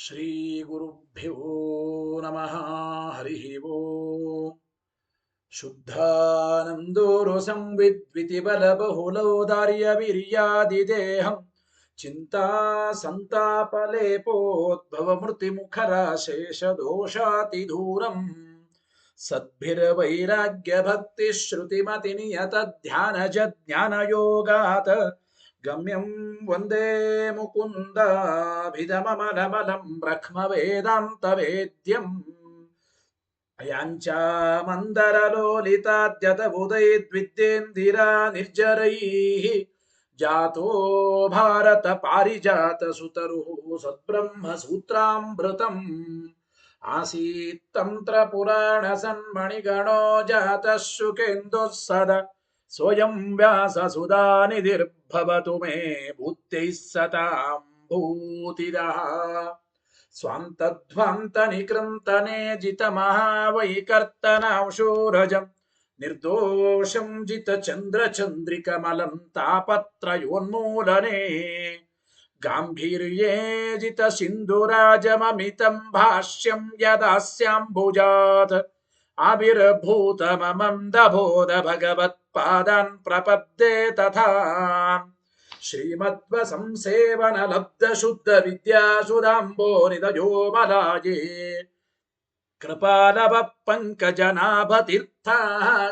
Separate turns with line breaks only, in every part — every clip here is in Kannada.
ಶ್ರೀ ಗುರುಭ್ಯೋ ನಮಃ. ಹರಿ ಓಂ. ಶುದ್ಧಾನಂದೋರು ಸಂವಿದ್ವಿತಿ ಬಲ ಬಹುಲೌದಾರ್ಯ ವೀರ್ಯಾದಿದೇಹಂ ಚಿಂತಾ ಸಂತಾಪಲೇಪೋದ್ಭವ ಮೃತಿ ಮುಖರಾಶೇಷ ದೋಷಾತಿ ದೂರಂ ಸದ್ಭಿರ್ವೈರಾಗ್ಯ ಭಕ್ತಿ ಶ್ರುತಿಮತಿ ನಿಯತ ಧ್ಯಾನ ಜ್ಞಾನ ಯೋಗಾತ್ ಗಮ್ಯಂ ವಂದೇ ಮುಕುಂದಾಭಿಧಮಮಲಮಲಂ ಬ್ರಹ್ಮ ವೇದಾಂತ ವೇದ್ಯಂ ಅಯಾಂಚ ಮಂದರಲೋಲಿತಾದ್ಯತ ಉದಯದ್ವಿದ್ಯೇಂದಿರಾ ನಿರ್ಜರೈಃ ಜಾತೋ ಭಾರತ ಪಾರಿಜಾತ ಸುತರುಃ ಸದ್ಬ್ರಹ್ಮ ಸೂತ್ರಾಮೃತಂ ಆಸೀತ್ ತಂತ್ರ ಪುರಾಣ ಸನ್ಮಣಿಗಣೋ ಜಾತಃ ಶುಕೇಂದುಃ ಸದಾ ಸ್ವಯಂ ವ್ಯಾಸ ಸುಧಾನಿಧಿರ್ಭವತು ಮೇ ಬುದ್ಧಿಃ ಸತಾಂ ಭೂತಿದಃ ಸ್ವಾಂತಧ್ವಾಂತ ನಿಕೃಂತನೆ ಜಿತ ಮಹಾವೈಕರ್ತನಾಂಶೂರಜಂ ನಿರ್ದೋಷಂ ಜಿತ ಚಂದ್ರ ಚಂದ್ರಿಕಮಲಂ ತಾಪತ್ರಯೋನ್ಮೂಲನೆ ಗಾಂಭೀರ್ಯೇ ಜಿತ ಸಿಂಧುರಾಜಮಮಿತಂ ಭಾಷ್ಯಂ ಯದಾಸ್ಯಾಂಬುಜಾತ್ ಆವಿರ್ಭೂತ ಮಮಂದಬೋಧ ಭಗವತ್ಪಾದಾನ್ ಪ್ರಪದ್ಯೆ ತಥಾ ಶ್ರೀಮದ್ವ ಸಂಸೇವನ ಲಬ್ಧ ಶುದ್ಧ ವಿದ್ಯಾ ಸುಧಾಂಬೋ ನಿಧಯೋ ಮಲಾಯೇ ಕೃಪಾಲವ ಪಂಕಜನಾಭ ತೀರ್ಥ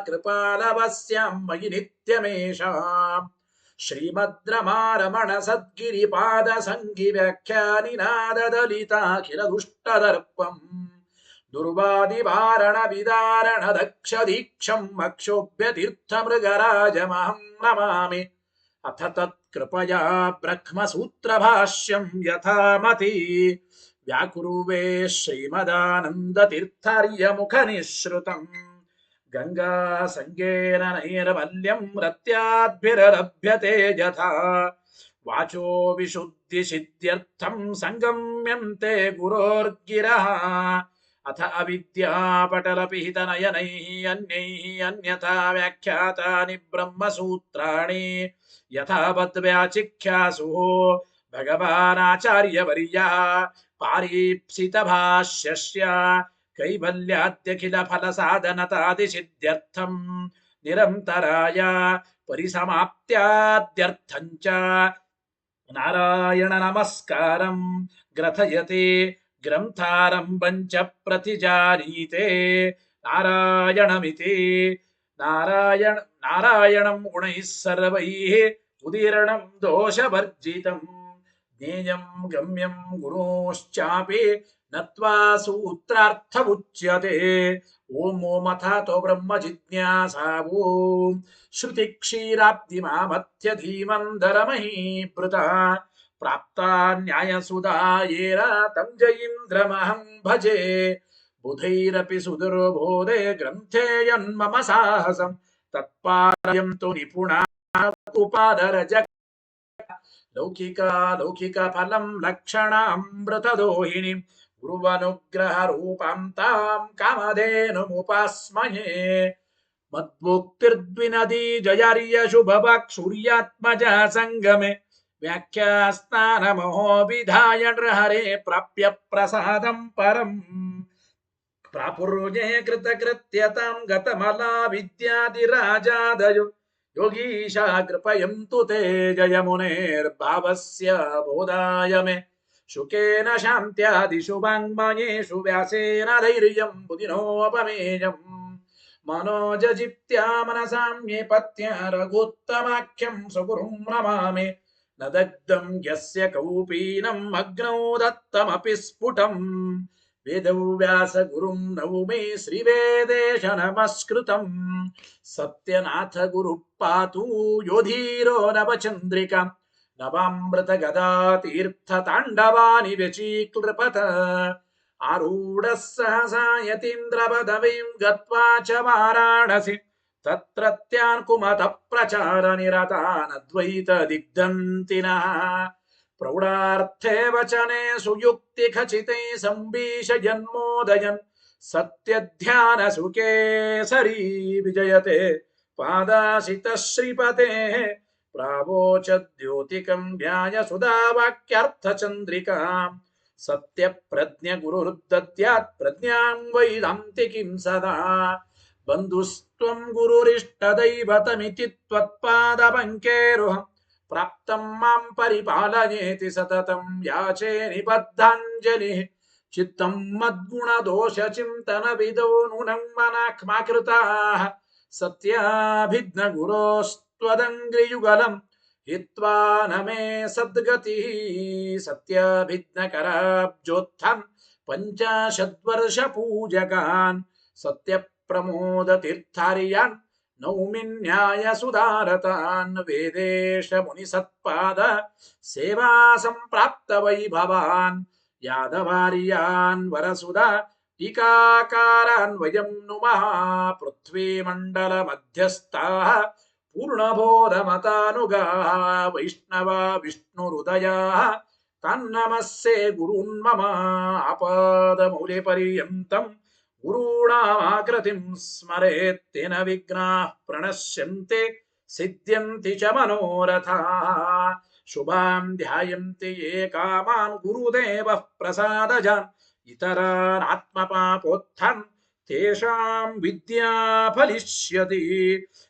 ಕೃಪಾಲವಸ್ಯಾಂ ಮಯಿ ನಿತ್ಯಮೇಷಾಂ ಶ್ರೀಮದ್ರಮಾರಮಣ ಸದ್ಗಿರಿಪಾದ ಸಂಗಿ ವ್ಯಾಖ್ಯಾನಿನಾದ ದಲಿತಾಖಿಲ ದುಷ್ಟದರ್ಪಂ ದುರ್ವಾದಿವಾರಣ ವಿದಾರಣ ದಕ್ಷ ದೀಕ್ಷಂ ಅಕ್ಷೋಭ್ಯ ತೀರ್ಥ ಮೃಗರಾಜಮಹಂ ನಮಾಮಿ ಅಥ ತತ್ಕೃಪಯಾ ಬ್ರಹ್ಮಸೂತ್ರಭಾಷ್ಯಂ ಯಥಾಮತಿ ವ್ಯಾಕುರುವೆ ಶ್ರೀಮದಾನಂದತೀರ್ಥಾರ್ಯ ಮುಖನಿಶ್ರುತಂ ಗಂಗಾ ಸಂಗೇನ ನೈರ್ಮಲ್ಯಂ ರತ್ಯಾದ್ಭಿರಲಭ್ಯತೆ ಯಥಾ ವಾಚೋ ವಿಶುದ್ಧಿ ಸಿದ್ಧ್ಯರ್ಥಂ ಸಂಗಮ್ಯಂತೆ ಗುರೋರ್ಗಿರಃ ಅಥ ಅವಿದ್ಯಾಪಟಲಪಿಹಿತ ನಯನೈಃ ಅನ್ಯೈಃ ಅನ್ಯಥಾ ವ್ಯಾಖ್ಯಾತಾನಿ ಬ್ರಹ್ಮಸೂತ್ರಾಣಿ ಯಥಾವತ್ ವ್ಯಾಚಿಖ್ಯಾಸುಃ ಭಗವಾನಾಚಾರ್ಯವರ್ಯಃ ಪಾರೀಪ್ಸಿತ ಭಾಷ್ಯಸ್ಯ ಕೈವಲ್ಯಾದ್ಯಖಿಲ ಫಲ ಸಾಧನತಾದಿಸಿದ್ಧ್ಯರ್ಥಂ ನಿರಂತರಾಯ ಪರಿಸಮಾಪ್ತ್ಯಾದ್ಯರ್ಥಂಚ ನಾರಾಯಣ ನಮಸ್ಕಾರಂ ಗ್ರಥಯತೆ ಗ್ರಂಥಾರಂಭಂ ಚ ಪ್ರತಿಜಾನೀತೆ ನಾರಾಯಣಮಿತಿ ನಾರಾಯಣಂ ಗುಣೈಃ ಸರ್ವೈಃ ಉದೀರ್ಣಂ ದೋಷವರ್ಜಿತಂ ಜ್ಞೇಯಂ ಗಮ್ಯಂ ಗುಣೋಶ್ಚಾಪಿ ನತ್ವಾ ಸೂತ್ರಾರ್ಥವುಚ್ಯತೆ ಓಂ ಓಂ ಅಥಾತೋ ಬ್ರಹ್ಮ ಜಿಜ್ಞಾಸಾ ಓಂ ಶ್ರುತಿ ಕ್ಷೀರಾಬ್ಧಿಮಾಮಥ್ಯ ಧೀಮಂಧರಮಹೀಭೃತ ಪ್ರಾಪ್ತಾ ನ್ಯಾಯಸುಧಾಯೇನ ತಂ ಜಯೀಂದ್ರಮಹಂ ಭಜೆ ಬುಧೈರಪಿ ಸುದುರ್ಬೋಧೆ ಗ್ರಂಥೇ ಯನ್ಮಮ ಸಾಹಸಂ ತತ್ಪಾರಯಂತು ನಿಪುಣಾ ಉಪಾದರಜ ಲೌಕಿಕ ಫಲಂ ಲಕ್ಷಣಾಮೃತದೋಹಿಣಿ ಗುರುವನುಗ್ರಹ ರೂಪಾಂ ತಾಂ ಕಾಮಧೇನುಮುಪಾಸ್ಮಹೇ ಮದ್ಭುಕ್ತಿರ್ದ್ವಿನದಿ ಜಯಾರ್ಯ ಶುಭವಾಕ್ ಸೂರ್ಯಾತ್ಮಜ ಸಂಗಮೆ ವ್ಯಾಖ್ಯಾಸ್ನಾನಮಹೋ ವಿಧಾಯ ನೃಹರೆ ಪ್ರಾಪ್ಯ ಪ್ರಸಾದಂ ಪರಂ ಪ್ರಾಪುರ್ಯೇ ಕೃತಕೃತ್ಯತಾಂ ಗತಮಲಾ ವಿದ್ಯಾದಿರಾಜಾದಯೋ ಯೋಗೀಶ ಕೃಪಯಂತು ತೇ ಜಯ ಮುನೇರ್ಭಾವಸ್ಯ ಬೋಧಾಯ ಮೇ ಶುಕೇನ ಶಾಂತ್ಯಾದಿಷು ವಾङ्मयेषु ವ್ಯಾಸೇನ ಧೈರ್ಯಂ ಬುಧಿನೋಪಮೇಯಂ ಮನೋಜಜಿತ್ಯಾ ಮನಸಾಮ್ಯೇ ಪತ್ಯ ರಘುತ್ತಮಾಖ್ಯಂ ಸ್ವಗುರುಂ ನಮಾಮಿ ನ ದಗ್ಧಂ ಯಸ್ಯ ಕೌಪೀನಂ ಅಗ್ನೌ ದತ್ತಮಪಿ ಸ್ಫುಟಂ ವೇದವ್ಯಾಸ ಗುರುಂ ನೌಮಿ ಶ್ರೀವೇದೇಶ ನಮಸ್ಕೃತಂ ಸತ್ಯನಾಥ ಗುರು ಪಾತು ಯೋಧೀರೋ ನವಚಂದ್ರಿಕಾ ನವಾಮೃತ ಗದಾ ತೀರ್ಥ ತಾಂಡವಾನಿ ವ್ಯಚೀಕೃಪತ ಆರೂಢ ಸಹಸಾ ಯತೀಂದ್ರ ಪದವೀಂ ಗತ್ವಾ ಚ ವಾರಾಣಸಿ ತತ್ರತ್ಯಾನ್ ಕುಮತ ಪ್ರಚಾರ ನಿರತಾನದ್ವೈತ ದಿಗ್ಧಂತಿನಃ ಪ್ರೌಢಾರ್ಥೇ ವಚನೆ ಸುಯುಕ್ತಿ ಖಚಿತೈ ಸಂಭೀಷಯನ್ಮೋದಯನ್ ಸತ್ಯ ಧ್ಯಾನ ಸುಕೇಸರಿ ವಿಜಯತೆ ಪಾದಾಸಿತ ಶ್ರೀಪತೆ ಪ್ರಾವೋಚ ದ್ಯೋತಿಕಂ ನ್ಯಾಯ ಸುಧಾ ವಾಕ್ಯಾರ್ಥ ಚಂದ್ರಿಕಾ ಸತ್ಯ ಪ್ರಜ್ಞೆ ಗುರುರುದ್ದತ್ಯಾತ್ ಪ್ರಜ್ಞಾಂ ವೈದಾಂತಿ ಕಿಂ ಸದಾ ಬಂಧುಸ್ತ್ವಂ ಗುರುರಿಷ್ಟ ದೈವತಮಿತಿ ತ್ವತ್ಪಾದ ಪಂಕೇರುಹಂ ಪ್ರಾಪ್ತಂ ಮಾಂ ಪರಿಪಾಲಯೇತಿ ಸತತಂ ಯಾಚೆ ನಿಬದ್ಧಾಂಜಲಿ ಚಿತ್ತಂ ಮದ್ಗುಣ ದೋಷ ಚಿಂತನ ವಿದೋ ನೂನಂ ಮನಾಕ್ಮಾಕೃತಾಃ ಸತ್ಯಾಭಿಜ್ಞ ಗುರೋಸ್ತ್ವದಂಗ್ರಿಯುಗಲಂ ಹಿತ್ವಾ ನಮೇ ಸದ್ಗತಿ ಸತ್ಯಾಭಿಜ್ಞಕರಾಬ್ಜೋತ್ಥಂ ಪಂಚಾಶದ್ವರ್ಷ ಪೂಜಕಾನ್ ಸತ್ಯ ಪ್ರಮೋದ ತೀರ್ಥಾರ್ಯಾನ್ ನೌಮಿನ್ಯಾಯ ಸುಧಾರತಾನ್ ವೇದೇಶ ಮುನಿಸತ್ಪಾದ ಸೇವಾ ಸಂಪ್ರಾಪ್ತ ವೈಭವಾನ್ ಯಾದವಾರ್ಯಾನ್ ವರಸುಧಾ ಟೀಕಾಕಾರಾನ್ ವಯಂ ನುಮಃ ಪೃಥ್ವೀ ಮಂಡಲ ಮಧ್ಯಸ್ಥಾಃ ಪೂರ್ಣಬೋಧ ಮತಾನುಗಾಃ ವೈಷ್ಣವ ವಿಷ್ಣುಹೃದಯಾಃ ತನ್ನಮಸ್ಸೆ ಗುರುನ್ ಮಮ ಆಪಾದ ಮೌಲ್ಯ ಪರ್ಯಂತಂ ಗುರುಣಾಮಾಕೃತಿಂ ಸ್ಮರೇತ್ತೇನ ವಿಘ್ನಾಃ ಪ್ರಣಶ್ಯಂತೆ ಸಿದ್ಧ್ಯಂತಿ ಚ ಮನೋರಥಾಃ ಶುಭಾಂ ಧ್ಯಾಯಂತಿ ಯೇ ಕಾಮಾನ್ ಗುರುದೇವಃ ಪ್ರಸಾದಜಾನ್ ಇತರಾನ್ ಆತ್ಮಪಾಪೋತ್ಥಾನ್ ತೇಷಾಂ ವಿದ್ಯಾ ಫಲಿಷ್ಯತಿ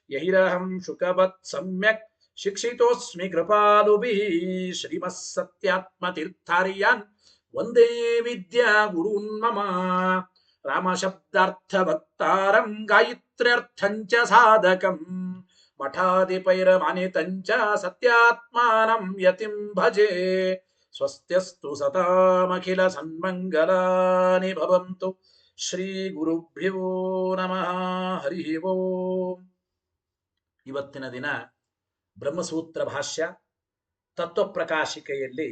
ಯಹಿರಹಂ ಶುಕವತ್ ಸಮ್ಯಕ್ ಶಿಕ್ಷಿತೋಸ್ಮಿ ಕೃಪಾಲುಭಿಃ ಶ್ರೀಮತ್ ಸತ್ಯಾತ್ಮತೀರ್ಥಾರ್ಯಾನ್ ವಂದೇ ವಿದ್ಯಾ ಗುರುನ್ ಮಮ ರಾಮಶಬ್ದಾರ್ಥ ಭಕ್ತಾರಂ ಗಾಯತ್ರ್ಯರ್ಥಂಚ ಸಾಧಕಂ ಮಠಾಧಿಪೈರಮಾನಿತಂಚ ಸತ್ಯಾತ್ಮಾನಂ ಯತಿಂ ಭಜೆ ಸ್ವಸ್ತ್ಯಸ್ತು ಸತಾಮಖಿಲ ಸನ್ಮಂಗಲಾನಿ ಭವಂತು ಶ್ರೀ ಗುರುಭ್ಯೋ ನಮಃ ಹರಿ ಓಂ. ಇವತ್ತಿನ ದಿನ ಬ್ರಹ್ಮಸೂತ್ರ ಭಾಷ್ಯ ತತ್ವಪ್ರಕಾಶಿಕೆಯಲ್ಲಿ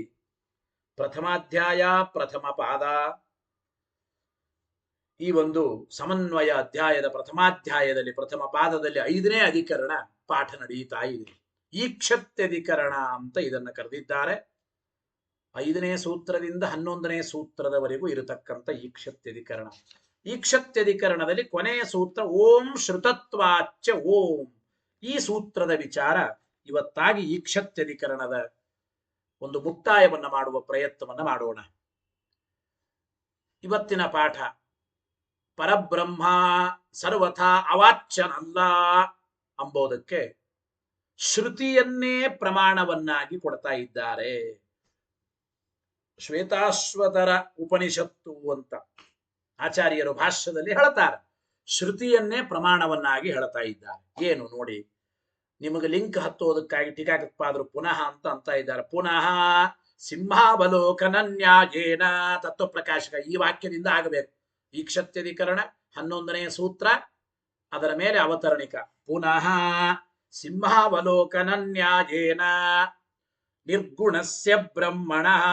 ಪ್ರಥಮಾಧ್ಯಾಯ ಪ್ರಥಮ ಪಾದ ಈ ಒಂದು ಸಮನ್ವಯ ಅಧ್ಯಾಯದ ಪ್ರಥಮಾಧ್ಯಾಯದಲ್ಲಿ ಪ್ರಥಮ ಪಾದದಲ್ಲಿ 5ನೇ ಅಧಿಕರಣ ಪಾಠ ನಡೆಯುತ್ತಾ ಇದೆ. ಈಕ್ಷತ್ಯಧಿಕರಣ ಅಂತ ಇದನ್ನು ಕರೆದಿದ್ದಾರೆ. 5ನೇ ಸೂತ್ರದಿಂದ 11ನೇ ಸೂತ್ರದವರೆಗೂ ಇರತಕ್ಕಂಥ ಈಕ್ಷತ್ಯಧಿಕರಣ. ಈಕ್ಷತ್ಯಧಿಕರಣದಲ್ಲಿ ಕೊನೆಯ ಸೂತ್ರ ಓಂ ಶ್ರುತತ್ವಾಚ್ಚ ಓಂ. ಈ ಸೂತ್ರದ ವಿಚಾರ ಇವತ್ತಾಗಿ ಈಕ್ಷತ್ಯಧಿಕರಣದ ಒಂದು ಮುಕ್ತಾಯವನ್ನು ಮಾಡುವ ಪ್ರಯತ್ನವನ್ನು ಮಾಡೋಣ. ಇವತ್ತಿನ ಪಾಠ ಪರಬ್ರಹ್ಮ ಸರ್ವಥಾ ಅವಾಚ್ಯನಲ್ಲ ಅಂಬೋದಕ್ಕೆ ಶ್ರುತಿಯನ್ನೇ ಪ್ರಮಾಣವನ್ನಾಗಿ ಕೊಡ್ತಾ ಇದ್ದಾರೆ. ಶ್ವೇತಾಶ್ವತರ ಉಪನಿಷತ್ತು ಅಂತ ಆಚಾರ್ಯರು ಭಾಷ್ಯದಲ್ಲಿ ಹೇಳ್ತಾರೆ. ಶ್ರುತಿಯನ್ನೇ ಪ್ರಮಾಣವನ್ನಾಗಿ ಹೇಳ್ತಾ ಇದ್ದಾರೆ. ಏನು ನೋಡಿ, ನಿಮಗೆ ಲಿಂಕ್ ಹತ್ತೋದಕ್ಕಾಗಿ ಟೀಕಾಕೃತ್ಪಾದರು ಪುನಃ ಅಂತ ಇದ್ದಾರೆ. ಪುನಃ ಸಿಂಹಾವಲೋಕನ ನ್ಯಾಯೇನ ತತ್ವಪ್ರಕಾಶಕ ಈ ವಾಕ್ಯದಿಂದ ಆಗಬೇಕು. ಈಕ್ಷತ್ಯಧಿಕರಣ 11ನೇ ಸೂತ್ರ, ಅದರ ಮೇಲೆ ಅವತರಣಿಕ. ಪುನಃ ಸಿಂಹಾವಲೋಕನ ನ್ಯಾಯೇನ ನಿರ್ಗುಣಸ್ಯ ಬ್ರಹ್ಮಣಃ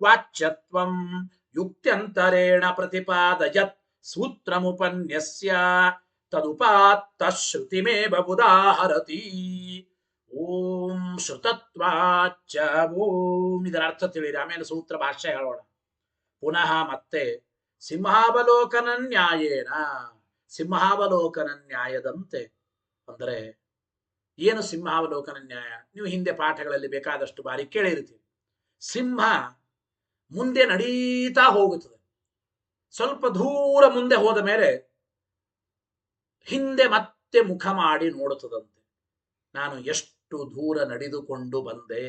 ವಾಚ್ಯತ್ವಂ ಯುಕ್ತ್ಯಂತರೇಣ ಪ್ರತಿಪಾದಯತ್ ಸೂತ್ರಮುಪನ್ಯಸ್ಯ ತದುಪಾತ್ತ ಶ್ರುತಿಮೇವ ಉದಾಹರತಿ. ಓಂ ಶ್ರುತತ್ವಾಚ್ಚ ಓಂ. ಇದರ ಅರ್ಥ ತಿಳಿಯಿರಿ, ಆಮೇಲೆ ಸೂತ್ರ ಭಾಷ್ಯ ಹೇಳೋಣ. ಪುನಃ ಮತ್ತೆ ಸಿಂಹಾವಲೋಕನ ನ್ಯಾಯೇನ, ಸಿಂಹಾವಲೋಕನ ನ್ಯಾಯದಂತೆ. ಅಂದರೆ ಏನು ಸಿಂಹಾವಲೋಕನ ನ್ಯಾಯ? ನೀವು ಹಿಂದೆ ಪಾಠಗಳಲ್ಲಿ ಬೇಕಾದಷ್ಟು ಬಾರಿ ಕೇಳಿರ್ತೀವಿ. ಸಿಂಹ ಮುಂದೆ ನಡೀತಾ ಹೋಗುತ್ತದೆ. ಸ್ವಲ್ಪ ದೂರ ಮುಂದೆ ಹೋದ ಮೇಲೆ ಹಿಂದೆ ಮತ್ತೆ ಮುಖ ಮಾಡಿ ನೋಡುತ್ತದಂತೆ. ನಾನು ಎಷ್ಟು ದೂರ ನಡೆದುಕೊಂಡು ಬಂದೆ.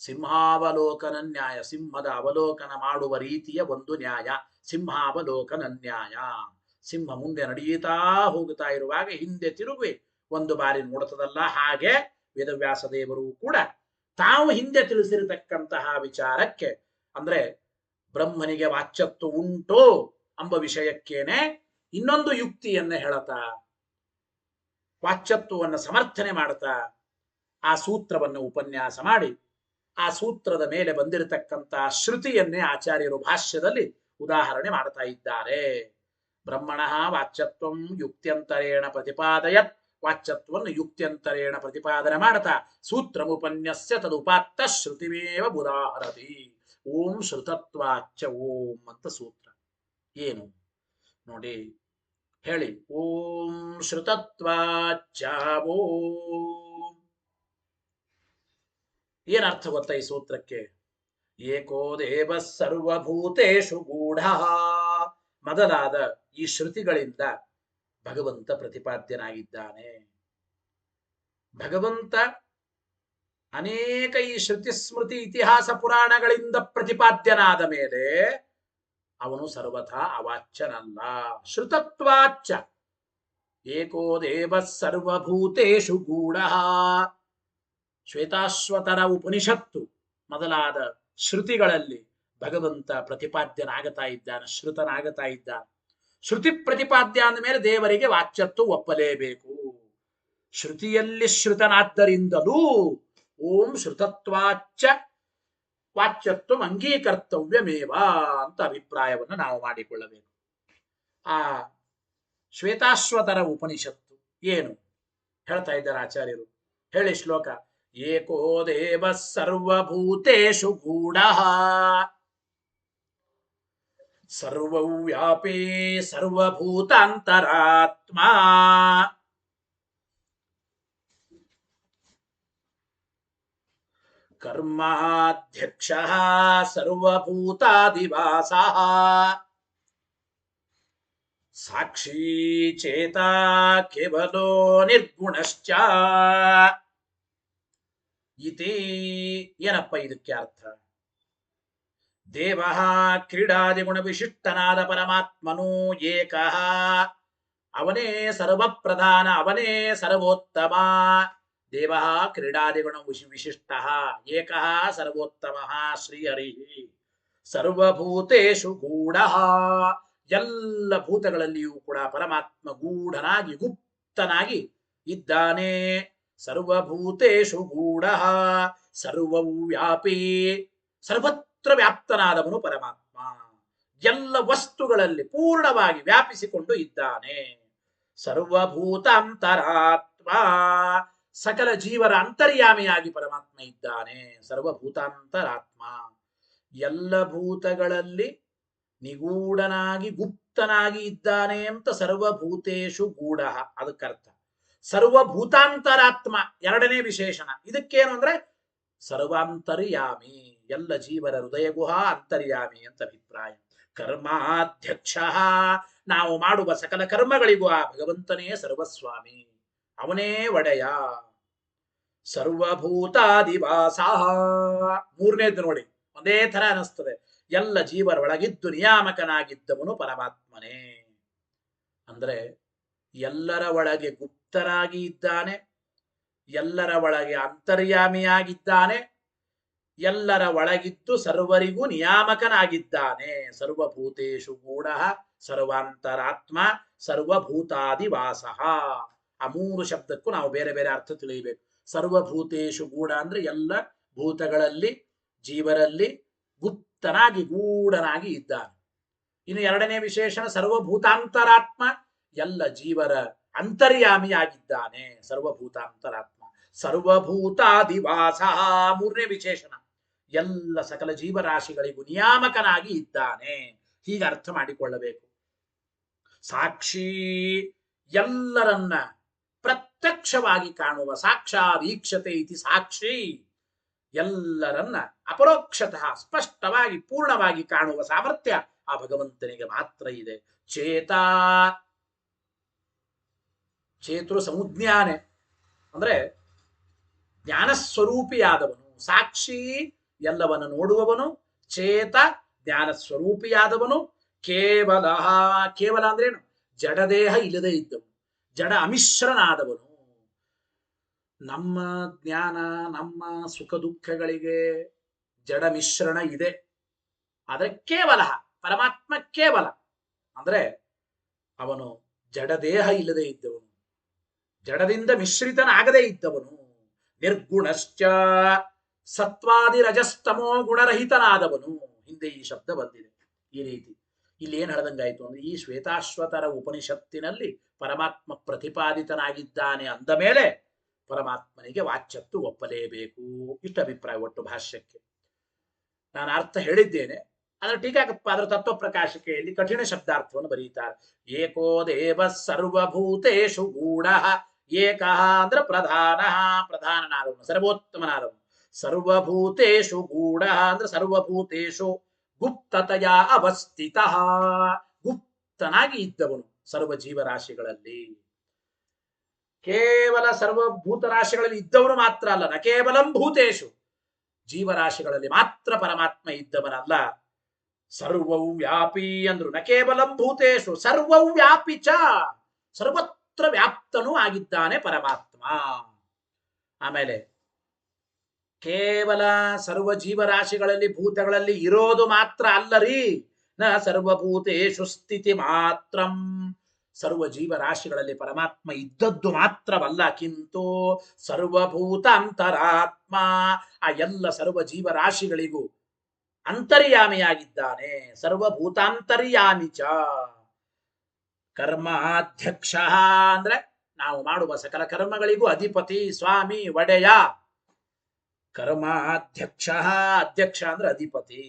ಸಿಂಹಾವಲೋಕನ ನ್ಯಾಯ, ಸಿಂಹದ ಅವಲೋಕನ ಮಾಡುವ ರೀತಿಯ ಒಂದು ನ್ಯಾಯ ಸಿಂಹಾವಲೋಕನ ನ್ಯಾಯ. ಸಿಂಹ ಮುಂದೆ ನಡೆಯುತ್ತಾ ಹೋಗುತ್ತಾ ಇರುವಾಗ ಹಿಂದೆ ತಿರುಗಿ ಒಂದು ಬಾರಿ ನೋಡುತ್ತದಲ್ಲ, ಹಾಗೆ ವೇದವ್ಯಾಸ ದೇವರು ಕೂಡ ತಾವು ಹಿಂದೆ ತಿಳಿಸಿರತಕ್ಕಂತಹ ವಿಚಾರಕ್ಕೆ, ಅಂದ್ರೆ ಬ್ರಹ್ಮನಿಗೆ ವಾಚ್ಯತ್ವ ಉಂಟೋ ಎಂಬ ವಿಷಯಕ್ಕೇನೆ ಇನ್ನೊಂದು ಯುಕ್ತಿಯನ್ನ ಹೇಳತಾ, ವಾಚ್ಯತ್ವವನ್ನು ಸಮರ್ಥನೆ ಮಾಡುತ್ತಾ ಆ ಸೂತ್ರವನ್ನು ಉಪನ್ಯಾಸ ಮಾಡಿ ಆ ಸೂತ್ರದ ಮೇಲೆ ಬಂದಿರತಕ್ಕಂತಹ ಶ್ರುತಿಯನ್ನೇ ಆಚಾರ್ಯರು ಭಾಷ್ಯದಲ್ಲಿ ಉದಾಹರಣೆ ಮಾಡ್ತಾ ಇದ್ದಾರೆ. ಬ್ರಹ್ಮಣಃ ವಾಚ್ಯತ್ವಂ ಯುಕ್ತ್ಯಂತರೇಣ ಪ್ರತಿಪಾದಯತ್. ವಾಚ್ಯತ್ವವನ್ನು ಯುಕ್ತ್ಯಂತರೇಣ ಪ್ರತಿಪಾದನೆ ಮಾಡ್ತಾ ಸೂತ್ರಮುಪನ್ಯಸ್ಯ ತದುಪಾತ್ತ ಶ್ರುತಿಮೇವ ಉದಾಹರತಿ. ಓಂ ಶ್ರುತತ್ವಾಚ್ಚ ಓಂ ಅಂತ ಸೂತ್ರ. ಏನು ನೋಡಿ ಹೇಳಿ. ಓಂ ಶ್ರುತತ್ವಾಚ್ಚ ಓಂ. ಏನರ್ಥ ಗೊತ್ತಾ ಈ ಸೂತ್ರಕ್ಕೆ? ಏಕೋ ದೇವ ಸರ್ವಭೂತೇಷು ಗೂಢ ಮೊದಲಾದ ಈ ಶ್ರುತಿಗಳಿಂದ ಭಗವಂತ ಪ್ರತಿಪಾದ್ಯನಾಗಿದ್ದಾನೆ. ಭಗವಂತ ಅನೇಕ ಈ ಶ್ರುತಿ ಸ್ಮೃತಿ ಇತಿಹಾಸ ಪುರಾಣಗಳಿಂದ ಪ್ರತಿಪಾದ್ಯನಾದ ಮೇಲೆ ಅವನು ಸರ್ವಥಾ ಅವಾಚ್ಯನಲ್ಲ. ಶ್ರುತತ್ವಾಚ್ಚ ಏಕೋ ದೇವ ಸರ್ವಭೂತೇಷು ಗೂಢ. ಶ್ವೇತಾಶ್ವತರ ಉಪನಿಷತ್ತು ಮೊದಲಾದ ಶ್ರುತಿಗಳಲ್ಲಿ ಭಗವಂತ ಪ್ರತಿಪಾದ್ಯನಾಗತಾ ಇದ್ದಾನೆ, ಶ್ರುತನಾಗತಾ ಇದ್ದಾನೆ. ಶ್ರುತಿ ಪ್ರತಿಪಾದ್ಯ ಅಂದ ಮೇಲೆ ದೇವರಿಗೆ ವಾಚ್ಯತ್ವ ಒಪ್ಪಲೇಬೇಕು. ಶ್ರುತಿಯಲ್ಲಿ ಶ್ರುತನಾದ್ದರಿಂದಲೂ ಓಂ ಶ್ರುತತ್ವಾಚ್ಚ ವಾಚ್ಯತ್ವ ಅಂಗೀಕರ್ತವ್ಯಮೇವ ಅಂತ ಅಭಿಪ್ರಾಯವನ್ನು ನಾವು ಮಾಡಿಕೊಳ್ಳಬೇಕು. ಆ ಶ್ವೇತಾಶ್ವತರ ಉಪನಿಷತ್ತು ಏನು ಹೇಳ್ತಾ ಇದ್ದಾರೆ ಆಚಾರ್ಯರು? ಹೇಳಿ ಶ್ಲೋಕ. ಏಕೋ ದೇವ ಸರ್ವಭೂತೇಷು ಗೂಢ ಸರ್ವವ್ಯಾಪಿ ಸರ್ವಭೂತಾಂತರಾತ್ಮ ಕರ್ಮಾಧ್ಯಕ್ಷಃ ಸರ್ವಭೂತಾದಿವಾಸಃ ಸಾಕ್ಷಿ ಚೇತ ಕೇವಲೋ ನಿರ್ಗುಣಶ್ಚ ಇತಿ. ಏನಪ್ಪ ಇದಕ್ಕೆ ಅರ್ಥ? ದೇವ ಕ್ರೀಡಾದಿಗುಣ ವಿಶಿಷ್ಟನಾದ ಪರಮಾತ್ಮನು ಏಕಃ, ಅವನೇ ಸರ್ವಪ್ರಧಾನ, ಅವನೇ ಸರ್ವೋತ್ತಮ. ದೇವ ಕ್ರೀಡಾದಿಗುಣ ವಿಶಿಷ್ಟ ಏಕಃ ಸರ್ವೋತ್ತಮ ಶ್ರೀಹರಿ. ಸರ್ವಭೂತೇಷು ಗೂಢ, ಎಲ್ಲ ಭೂತಗಳಲ್ಲಿಯೂ ಕೂಡ ಪರಮಾತ್ಮ ಗೂಢನಾಗಿ ಗುಪ್ತನಾಗಿ ಇದ್ದಾನೆ. ಸರ್ವಭೂತೇಷು ಗೂಢ ಸರ್ವವ್ಯಾಪಿ, ಸರ್ವತ್ರ ವ್ಯಾಪ್ತನಾದವನು ಪರಮಾತ್ಮ. ಎಲ್ಲ ವಸ್ತುಗಳಲ್ಲಿ ಪೂರ್ಣವಾಗಿ ವ್ಯಾಪಿಸಿಕೊಂಡು ಇದ್ದಾನೆ. ಸರ್ವಭೂತಾಂತರಾತ್ಮ, ಸಕಲ ಜೀವರ ಅಂತರ್ಯಾಮಿಯಾಗಿ ಪರಮಾತ್ಮ ಇದ್ದಾನೆ. ಸರ್ವಭೂತಾಂತರಾತ್ಮ, ಎಲ್ಲ ಭೂತಗಳಲ್ಲಿ ನಿಗೂಢನಾಗಿ ಗುಪ್ತನಾಗಿ ಇದ್ದಾನೆ ಅಂತ ಸರ್ವಭೂತೇಷು ಗೂಢ. ಅದಕ್ಕರ್ಥ ಸರ್ವಭೂತಾಂತರಾತ್ಮ ಎರಡನೇ ವಿಶೇಷಣ. ಇದಕ್ಕೇನು ಅಂದ್ರೆ ಸರ್ವಾಂತರ್ಯಾಮಿ, ಎಲ್ಲ ಜೀವರ ಹೃದಯ ಗುಹಾ ಅಂತರ್ಯಾಮಿ ಅಂತ ಅಭಿಪ್ರಾಯ. ಕರ್ಮಾಧ್ಯಕ್ಷ, ನಾವು ಮಾಡುವ ಸಕಲ ಕರ್ಮಗಳಿಗೂ ಆ ಭಗವಂತನೇ ಸರ್ವಸ್ವಾಮಿ, ಅವನೇ ಒಡೆಯ. ಸರ್ವಭೂತಾದಿವಾಸ, ಮೂರನೇದು ನೋಡಿ ಒಂದೇ ತರ ಅನಿಸ್ತದೆ. ಎಲ್ಲ ಜೀವರ ಒಳಗಿದ್ದು ನಿಯಾಮಕನಾಗಿದ್ದವನು ಪರಮಾತ್ಮನೇ. ಅಂದ್ರೆ ಎಲ್ಲರ ಒಳಗೆ ಗುಪ್ತನಾಗಿ ಇದ್ದಾನೆ, ಎಲ್ಲರ ಒಳಗೆ ಅಂತರ್ಯಾಮಿಯಾಗಿದ್ದಾನೆ, ಎಲ್ಲರ ಒಳಗಿದ್ದು ಸರ್ವರಿಗೂ ನಿಯಾಮಕನಾಗಿದ್ದಾನೆ. ಸರ್ವಭೂತೇಷು ಗೂಢ ಸರ್ವಾಂತರಾತ್ಮ ಸರ್ವಭೂತಾದಿವಾಸ. ಆ ಮೂರು ಶಬ್ದಕ್ಕೂ ನಾವು ಬೇರೆ ಬೇರೆ ಅರ್ಥ ತಿಳಿಯಬೇಕು. ಸರ್ವಭೂತೇಷು ಗೂಢ ಅಂದ್ರೆ ಎಲ್ಲ ಭೂತಗಳಲ್ಲಿ ಜೀವರಲ್ಲಿ ಗುಪ್ತನಾಗಿ ಗೂಢನಾಗಿ ಇದ್ದಾನೆ. ಇನ್ನು ಎರಡನೇ ವಿಶೇಷಣ ಸರ್ವಭೂತಾಂತರಾತ್ಮ, ಎಲ್ಲ ಜೀವರ ಅಂತರ್ಯಾಮಿಯಾಗಿದ್ದಾನೆ. ಸರ್ವಭೂತಾಂತರಾತ್ಮ ಸರ್ವಭೂತಾದಿವಾಸ, ಮೂರನೇ ವಿಶೇಷಣ ಎಲ್ಲ ಸಕಲ ಜೀವರಾಶಿಗಳಿಗೂ ನಿಯಾಮಕನಾಗಿ ಇದ್ದಾನೆ. ಹೀಗೆ ಅರ್ಥ ಮಾಡಿಕೊಳ್ಳಬೇಕು. ಸಾಕ್ಷಿ, ಎಲ್ಲರನ್ನ ಪ್ರತ್ಯಕ್ಷವಾಗಿ ಕಾಣುವ, ಸಾಕ್ಷಾದೀಕ್ಷತೆ ಇತಿ ಸಾಕ್ಷಿ, ಎಲ್ಲರನ್ನ ಅಪರೋಕ್ಷತಃ ಸ್ಪಷ್ಟವಾಗಿ ಪೂರ್ಣವಾಗಿ ಕಾಣುವ ಸಾಮರ್ಥ್ಯ ಆ ಭಗವಂತನಿಗೆ ಮಾತ್ರ ಇದೆ. ಚೇತ, ಚೇತೃ ಸಮುಜ್ಞಾನೆ ಅಂದ್ರೆ ಜ್ಞಾನಸ್ವರೂಪಿಯಾದವನು. ಸಾಕ್ಷಿ ಎಲ್ಲವನ್ನು ನೋಡುವವನು, ಚೇತ ಜ್ಞಾನ ಸ್ವರೂಪಿಯಾದವನು. ಕೇವಲ, ಕೇವಲ ಅಂದ್ರೇನು? ಜಡದೇಹ ಇಲ್ಲದೆ ಇದ್ದವನು, ಜಡ ಅಮಿಶ್ರನಾದವನು. ನಮ್ಮ ಜ್ಞಾನ, ನಮ್ಮ ಸುಖ ದುಃಖಗಳಿಗೆ ಜಡ ಮಿಶ್ರಣ ಇದೆ. ಆದರೆ ಕೇವಲ ಪರಮಾತ್ಮ ಕೇವಲ ಅಂದ್ರೆ ಅವನು ಜಡದೇಹ ಇಲ್ಲದೆ ಇದ್ದವನು, ಜಡದಿಂದ ಮಿಶ್ರಿತನಾಗದೇ ಇದ್ದವನು. ನಿರ್ಗುಣಶ್ಚ, ಸತ್ವಾದಿ ರಜಸ್ತಮೋ ಗುಣರಹಿತನಾದವನು. ಹಿಂದೆ ಈ ಶಬ್ದ ಬಂದಿದೆ. ಈ ರೀತಿ ಇಲ್ಲಿ ಏನ್ ಹೇಳ್ದಂಗಾಯ್ತು ಅಂದ್ರೆ ಈ ಶ್ವೇತಾಶ್ವತರ ಉಪನಿಷತ್ತಿನಲ್ಲಿ ಪರಮಾತ್ಮ ಪ್ರತಿಪಾದಿತನಾಗಿದ್ದಾನೆ ಅಂದ ಮೇಲೆ ಪರಮಾತ್ಮನಿಗೆ ವಾಚ್ಯತ್ವ ಒಪ್ಪಲೇಬೇಕು. ಇಷ್ಟ ಅಭಿಪ್ರಾಯ ಒಟ್ಟು ಭಾಷ್ಯಕ್ಕೆ. ನಾನು ಅರ್ಥ ಹೇಳಿದ್ದೇನೆ. ಅದರ ಟೀಕಾಕಪ್ಪ ಅದರ ತತ್ವ ಪ್ರಕಾಶಿಕೆಯಲ್ಲಿ ಕಠಿಣ ಶಬ್ದಾರ್ಥವನ್ನು ಬರೀತಾರೆ. ಏಕೋ ದೇವ ಸರ್ವಭೂತೇಷು ಗೂಢ. ಏಕಃ ಅಂದ್ರೆ ಪ್ರಧಾನ, ಪ್ರಧಾನನಾದವನು, ಸರ್ವೋತ್ತಮನಾದವನು. ಸರ್ವಭೂತೇಷು ಗೂಢ ಅಂದ್ರೆ ಸರ್ವಭೂತೇಷು ಗುಪ್ತತಯ ಅವಸ್ಥಿತ, ಗುಪ್ತನಾಗಿ ಇದ್ದವನು ಸರ್ವ ಜೀವರಾಶಿಗಳಲ್ಲಿ. ಕೇವಲ ಸರ್ವಭೂತ ರಾಶಿಗಳಲ್ಲಿ ಇದ್ದವನು ಮಾತ್ರ ಅಲ್ಲ, ನ ಕೇವಲಂ ಭೂತೇಶು, ಜೀವರಾಶಿಗಳಲ್ಲಿ ಮಾತ್ರ ಪರಮಾತ್ಮ ಇದ್ದವನಲ್ಲ. ಸರ್ವವು ವ್ಯಾಪಿ ಅಂದ್ರು, ನ ಕೇವಲಂ ಭೂತೇಶು ಸರ್ವವು ವ್ಯಾಪಿ ಚ, ಸರ್ವತ್ರ ವ್ಯಾಪ್ತನೂ ಆಗಿದ್ದಾನೆ ಪರಮಾತ್ಮ. ಆಮೇಲೆ ಕೇವಲ ಸರ್ವ ಜೀವರಾಶಿಗಳಲ್ಲಿ ಭೂತಗಳಲ್ಲಿ ಇರೋದು ಮಾತ್ರ ಅಲ್ಲರಿ, ನ ಸರ್ವಭೂತೇಷು ಸ್ಥಿತಿ ಮಾತ್ರಂ, ಸರ್ವ ಜೀವರಾಶಿಗಳಲ್ಲಿ ಪರಮಾತ್ಮ ಇದ್ದದ್ದು ಮಾತ್ರವಲ್ಲ, ಕಿಂತು ಸರ್ವಭೂತ ಅಂತರಾತ್ಮ, ಆ ಎಲ್ಲ ಸರ್ವ ಜೀವರಾಶಿಗಳಿಗೂ ಅಂತರ್ಯಾಮಿಯಾಗಿದ್ದಾನೆ. ಸರ್ವಭೂತಾಂತರ್ಯಾಮಿ ಚ. ಕರ್ಮಾಧ್ಯಕ್ಷ ಅಂದ್ರೆ ನಾವು ಮಾಡುವ ಸಕಲ ಕರ್ಮಗಳಿಗೂ ಅಧಿಪತಿ, ಸ್ವಾಮಿ, ಒಡೆಯ. ಕರ್ಮಾಧ್ಯಕ್ಷ, ಅಧ್ಯಕ್ಷ ಅಂದ್ರೆ ಅಧಿಪತಿ,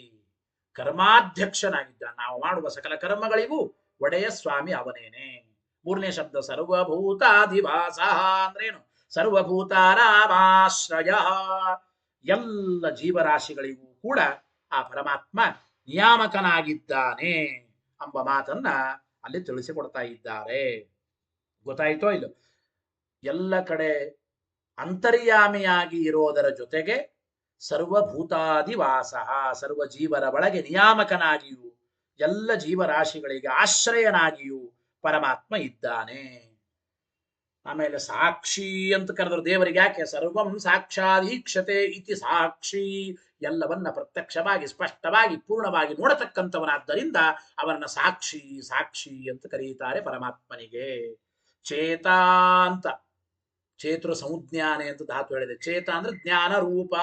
ಕರ್ಮಾಧ್ಯಕ್ಷನಾಗಿದ್ದ. ನಾವು ಮಾಡುವ ಸಕಲ ಕರ್ಮಗಳಿಗೂ ಒಡೆಯ ಸ್ವಾಮಿ ಅವನೇನೆ. ಮೂರನೇ ಶಬ್ದ ಸರ್ವಭೂತಾಧಿವಾಸ ಅಂದ್ರೇನು? ಸರ್ವಭೂತಾನಾಮಾಶ್ರಯ, ಎಲ್ಲ ಜೀವರಾಶಿಗಳಿಗೂ ಕೂಡ ಆ ಪರಮಾತ್ಮ ನಿಯಾಮಕನಾಗಿದ್ದಾನೆ ಎಂಬ ಮಾತನ್ನ ಅಲ್ಲಿ ತಿಳಿಸಿಕೊಡ್ತಾ ಇದ್ದಾರೆ. ಗೊತ್ತಾಯ್ತೋ ಇಲ್ಲ? ಎಲ್ಲ ಕಡೆ ಅಂತರ್ಯಾಮಿಯಾಗಿ ಇರೋದರ ಜೊತೆಗೆ ಸರ್ವಭೂತಾದಿವಾಸ, ಸರ್ವ ಜೀವರ ಒಳಗೆ ನಿಯಾಮಕನಾಗಿಯೂ ಎಲ್ಲ ಜೀವರಾಶಿಗಳಿಗೆ ಆಶ್ರಯನಾಗಿಯೂ ಪರಮಾತ್ಮ ಇದ್ದಾನೆ. ಆಮೇಲೆ ಸಾಕ್ಷಿ ಅಂತ ಕರೆದ್ರು ದೇವರಿಗೆ. ಯಾಕೆ? ಸರ್ವಂ ಸಾಕ್ಷಾದೀಕ್ಷತೆ ಇತಿ ಸಾಕ್ಷಿ, ಎಲ್ಲವನ್ನ ಪ್ರತ್ಯಕ್ಷವಾಗಿ ಸ್ಪಷ್ಟವಾಗಿ ಪೂರ್ಣವಾಗಿ ನೋಡತಕ್ಕಂಥವನಾದ್ದರಿಂದ ಅವನನ್ನ ಸಾಕ್ಷಿ ಸಾಕ್ಷಿ ಅಂತ ಕರೆಯುತ್ತಾರೆ ಪರಮಾತ್ಮನಿಗೆ. ಚೇತ ಅಂತ, ಚೇತೃ ಸಂಜ್ಞಾನೆ ಅಂತ ಧಾತು ಹೇಳಿದೆ. ಚೇತ ಅಂದ್ರೆ ಜ್ಞಾನ ರೂಪ,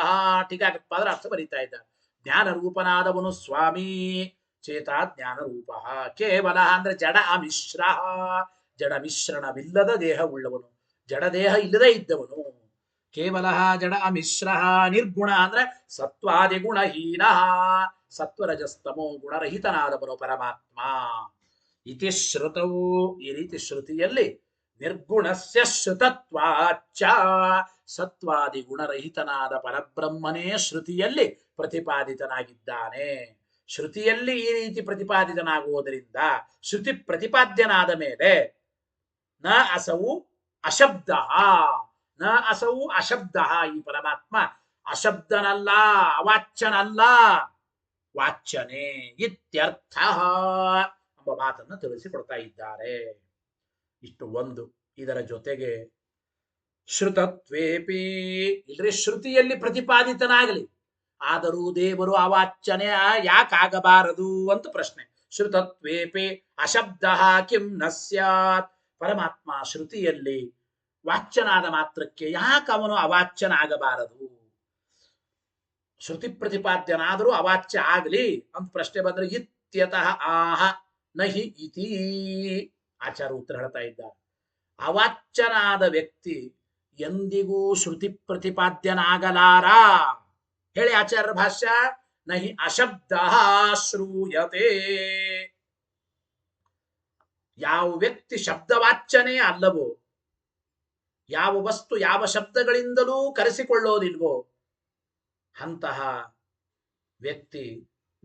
ಟೀಕಾಕೃತ್ಪಾದರ ಅರ್ಥ ಬರೀತಾ ಇದ್ದಾರೆ. ಜ್ಞಾನ ರೂಪನಾದವನು ಸ್ವಾಮಿ, ಚೇತ ಜ್ಞಾನ ರೂಪ. ಕೇವಲ ಅಂದ್ರೆ ಜಡ ಅಮಿಶ್ರ, ಜಡ ಮಿಶ್ರಣವಿಲ್ಲದ ದೇಹ ಉಳ್ಳವನು, ಜಡ ದೇಹ ಇಲ್ಲದೆ ಇದ್ದವನು. ಕೇವಲ ಜಡ ಅಮಿಶ್ರ. ನಿರ್ಗುಣ ಅಂದ್ರೆ ಸತ್ವಾದಿ ಗುಣಹೀನ, ಸತ್ವರಜಸ್ತಮೋ ಗುಣರಹಿತನಾದವನು ಪರಮಾತ್ಮ. ಇತಿ ಶ್ರುತವು, ಈ ರೀತಿ ಶ್ರುತಿಯಲ್ಲಿ ನಿರ್ಗುಣಸ್ಯ ಶ್ರುತತ್ವಾಚ್ಚ, ಸತ್ವಾದಿ ಗುಣರಹಿತನಾದ ಪರಬ್ರಹ್ಮನೇ ಶ್ರುತಿಯಲ್ಲಿ ಪ್ರತಿಪಾದಿತನಾಗಿದ್ದಾನೆ. ಶ್ರುತಿಯಲ್ಲಿ ಈ ರೀತಿ ಪ್ರತಿಪಾದಿತನಾಗುವುದರಿಂದ ಶ್ರುತಿ ಪ್ರತಿಪಾದ್ಯನಾದ ಮೇಲೆ ನ ಅಸವು ಅಶಬ್ದ, ನ ಅಸವು ಅಶಬ್ದ, ಈ ಪರಮಾತ್ಮ ಅಶಬ್ದನಲ್ಲ, ಅವಾಚ್ಯನಲ್ಲ, ವಾಚ್ಯನೇ ಇತ್ಯರ್ಥ ಎಂಬ ಮಾತನ್ನು ತಿಳಿಸಿಕೊಡ್ತಾ ಇದ್ದಾರೆ. ಇಷ್ಟು ಒಂದು. ಇದರ ಜೊತೆಗೆ ಶ್ರುತತ್ವೇಪಿ, ಇಲ್ರಿ ಶ್ರುತಿಯಲ್ಲಿ ಪ್ರತಿಪಾದಿತನಾಗಲಿ, ಆದರೂ ದೇವರು ಅವಾಚ್ಯನೇ ಯಾಕಾಗಬಾರದು ಅಂತ ಪ್ರಶ್ನೆ. ಶ್ರುತತ್ವೇಪಿ ಅಶಬ್ದ ಕಿಂ ನ ಸ್ಯಾತ್, ಪರಮಾತ್ಮ ಶ್ರುತಿಯಲ್ಲಿ ವಾಚ್ಯನಾದ ಮಾತ್ರಕ್ಕೆ ಯಾಕೆ ಅವನು ಅವಾಚ್ಯನಾಗಬಾರದು? ಶ್ರುತಿ ಪ್ರತಿಪಾದ್ಯನಾದರೂ ಅವಾಚ್ಯ ಆಗಲಿ ಅಂತ ಪ್ರಶ್ನೆ ಬಂದ್ರೆ ಇತ್ಯತಃ ಆಹ ನಹಿ ಇತಿ, ಆಚಾರ ಉತ್ತರ ಹೇಳ್ತಾ ಇದ್ದಾರೆ. ಅವಾಚ್ಯನಾದ ವ್ಯಕ್ತಿ ಎಂದಿಗೂ ಶ್ರುತಿ ಪ್ರತಿಪಾದ್ಯನಾಗಲಾರ. ಹೇಳಿ ಆಚಾರ್ಯ ಭಾಷ್ಯ. ನಹಿ ಅಶಬ್ದ ಶ್ರೂಯತೆ, ಯಾವ ವ್ಯಕ್ತಿ ಶಬ್ದವಾಚ್ಯನೇ ಅಲ್ಲವೋ, ಯಾವ ವಸ್ತು ಯಾವ ಶಬ್ದಗಳಿಂದಲೂ ಕರೆಸಿಕೊಳ್ಳೋದಿಲ್ವೋ ಅಂತಹ ವ್ಯಕ್ತಿ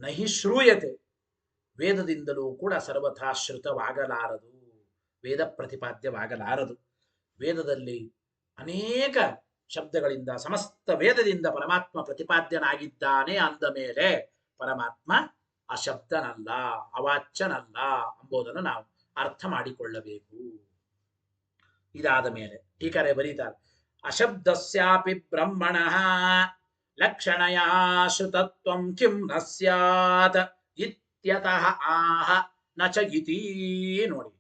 ನಹಿ ಶ್ರೂಯತೆ, ವೇದದಿಂದಲೂ ಕೂಡ ಸರ್ವಥಾ ಶ್ರುತವಾಗಲಾರದು, ವೇದ ಪ್ರತಿಪಾದ್ಯವಾಗಲಾರದು. ವೇದದಲ್ಲಿ ಅನೇಕ ಶಬ್ದಗಳಿಂದ, ಸಮಸ್ತ ವೇದದಿಂದ ಪರಮಾತ್ಮ ಪ್ರತಿಪಾದ್ಯನಾಗಿದ್ದಾನೆ ಅಂದ ಮೇಲೆ ಪರಮಾತ್ಮ ಅಶಬ್ದನಲ್ಲ, ಅವಾಚ್ಯನಲ್ಲ ಎಂಬುದನ್ನು ನಾವು ಅರ್ಥ ಮಾಡಿಕೊಳ್ಳಬೇಕು. ಇದಾದ ಮೇಲೆ ಟೀಕರೆ ಬರೀತಾರೆ, ಅಶಬ್ದಸ್ಯಾಪಿ ಬ್ರಹ್ಮಣಃ ಲಕ್ಷಣಯ ಶ್ರುತತ್ವಂ ಕಿಂ ನ ಸ್ಯಾತ್ ಇತ್ಯತಃ ಆಹ ನ ಚ ಇತಿ. ನೋಡಿ,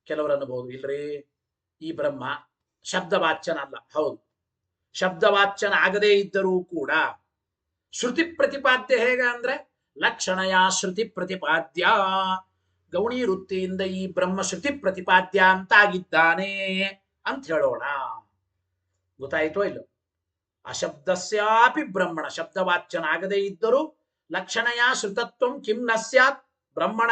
ಕೆಲವರು ಅನ್ನಬಹುದು, ಇಲ್ರಿ ಈ ಬ್ರಹ್ಮ ಶಬ್ದವಾಚ್ಯನಲ್ಲ. ಹೌದು, ಶಬ್ದವಾಚ್ಯನ ಆಗದೇ ಇದ್ದರೂ ಕೂಡ ಶ್ರುತಿ ಪ್ರತಿಪಾದ್ಯ ಹೇಗೆ ಅಂದ್ರೆ ಲಕ್ಷಣಯ ಶ್ರುತಿ ಪ್ರತಿಪಾದ್ಯ, ಗೌಣಿ ವೃತ್ತಿಯಿಂದ ಈ ಬ್ರಹ್ಮ ಶ್ರುತಿ ಪ್ರತಿಪಾದ್ಯ ಅಂತಾಗಿದ್ದಾನೆ ಅಂತ ಹೇಳೋಣ. ಗೊತ್ತಾಯ್ತೋ ಇಲ್ಲ? ಅಶಬ್ದಸ್ಯಾಪಿ ಬ್ರಹ್ಮಣ, ಶಬ್ದವಾಚ್ಯನಾಗದೇ ಇದ್ದರೂ ಲಕ್ಷಣಯ ಶ್ರುತತ್ವಂ ಕಿಂ ನ ಸ್ಯಾತ್ ಬ್ರಹ್ಮಣ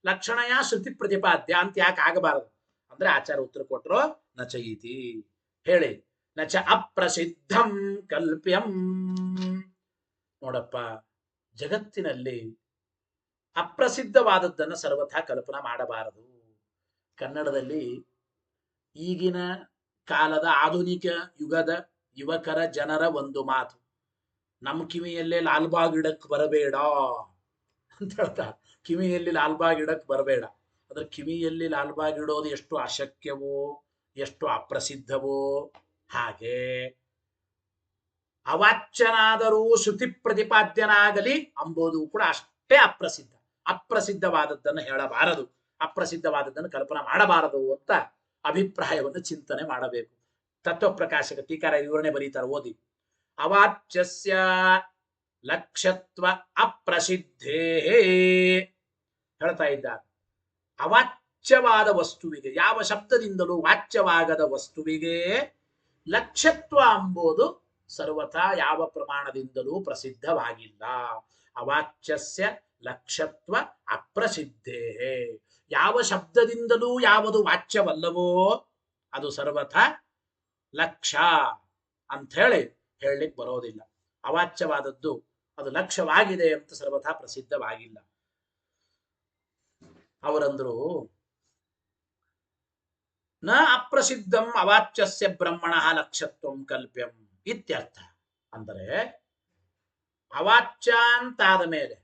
ಲಕ್ಷಣಯ ಶ್ರುತಿ ಪ್ರತಿಪಾದ್ಯ ಅಂತ ಯಾಕೆ ಆಗಬಾರದು ಅಂದ್ರೆ ಆಚಾರ ಉತ್ತರ ಕೊಟ್ಟರು ನಚಯಿತಿ. ಹೇಳಿ, ನ ಚ ಅಪ್ರಸಿದ್ಧಂ ಕಲ್ಪ್ಯಂ. ನೋಡಪ್ಪ, ಜಗತ್ತಿನಲ್ಲಿ ಅಪ್ರಸಿದ್ಧವಾದದ್ದನ್ನು ಸರ್ವಥಾ ಕಲ್ಪನಾ ಮಾಡಬಾರದು. ಕನ್ನಡದಲ್ಲಿ ಈಗಿನ ಕಾಲದ ಆಧುನಿಕ ಯುಗದ ಯುವಕರ ಜನರ ಒಂದು ಮಾತು, ನಮ್ಮ ಕಿವಿಯಲ್ಲೇ ಲಾಲ್ಬಾಗ್ ಇಡಕ್ ಬರಬೇಡ ಅಂತ ಹೇಳ್ತಾರೆ. ಕಿವಿಯಲ್ಲಿ ಲಾಲ್ಬಾಗ್ ಇಡಕ್ ಬರಬೇಡ. ಅದ್ರ ಕಿವಿಯಲ್ಲಿ ಲಾಲ್ಬಾಗ್ ಇಡೋದು ಎಷ್ಟು ಅಶಕ್ಯವೋ, ಎಷ್ಟು ಅಪ್ರಸಿದ್ಧವೋ, ಹಾಗೆ ಅವಾಚ್ಯನಾದರೂ ಶ್ರುತಿ ಪ್ರತಿಪಾದ್ಯನಾಗಲಿ ಅಂಬೋದು ಕೂಡ ಅಷ್ಟೇ ಅಪ್ರಸಿದ್ಧ. ಅಪ್ರಸಿದ್ಧವಾದದ್ದನ್ನು ಹೇಳಬಾರದು, ಅಪ್ರಸಿದ್ಧವಾದದ್ದನ್ನು ಕಲ್ಪನಾ ಮಾಡಬಾರದು ಅಂತ ಅಭಿಪ್ರಾಯವನ್ನು ಚಿಂತನೆ ಮಾಡಬೇಕು. ತತ್ವಪ್ರಕಾಶಕ ಟೀಕಾರ ವಿವರಣೆ ಬರೀತಾರೆ, ಓದಿ. ಅವಾಚ್ಯಸ್ಯ ಲಕ್ಷ್ಯತ್ವ ಅಪ್ರಸಿದ್ಧೇ ಹೇಳ್ತಾ ಇದ್ದಾರೆ. ಅವಾಚ್ಯವಾದ ವಸ್ತುವಿಗೆ, ಯಾವ ಶಬ್ದದಿಂದಲೂ ವಾಚ್ಯವಾಗದ ವಸ್ತುವಿಗೆ ಲಕ್ಷ್ಯತ್ವ ಎಂಬುದು ಸರ್ವಥಾ ಯಾವ ಪ್ರಮಾಣದಿಂದಲೂ ಪ್ರಸಿದ್ಧವಾಗಿಲ್ಲ. ಅವಾಚ್ಯಸ್ಯ ಲಕ್ಷ್ಯತ್ವ ಅಪ್ರಸಿದ್ಧೇ. ಯಾವ ಶಬ್ದದಿಂದಲೂ ಯಾವುದು ವಾಚ್ಯವಲ್ಲವೋ ಅದು ಸರ್ವಥಾ ಲಕ್ಷ್ಯ ಅಂತ ಹೇಳಲಿಕ್ಕೆ ಬರೋದಿಲ್ಲ. ಅವಾಚ್ಯವಾದದ್ದು ಅದು ಲಕ್ಷ್ಯವಾಗಿದೆ ಅಂತ ಸರ್ವಥಾ ಪ್ರಸಿದ್ಧವಾಗಿಲ್ಲ. ಅವರಂದ್ರು, ನ ಅಪ್ರಸಿದ್ಧಂ ಅವಾಚ್ಯಸ್ಯ ಬ್ರಹ್ಮಣ ಲಕ್ಷ್ಯತ್ವಂ ಕಲ್ಪ್ಯಂ ಇತ್ಯರ್ಥ. ಅಂದರೆ ಅವಾಚ್ಯ ಅಂತಾದ ಮೇಲೆ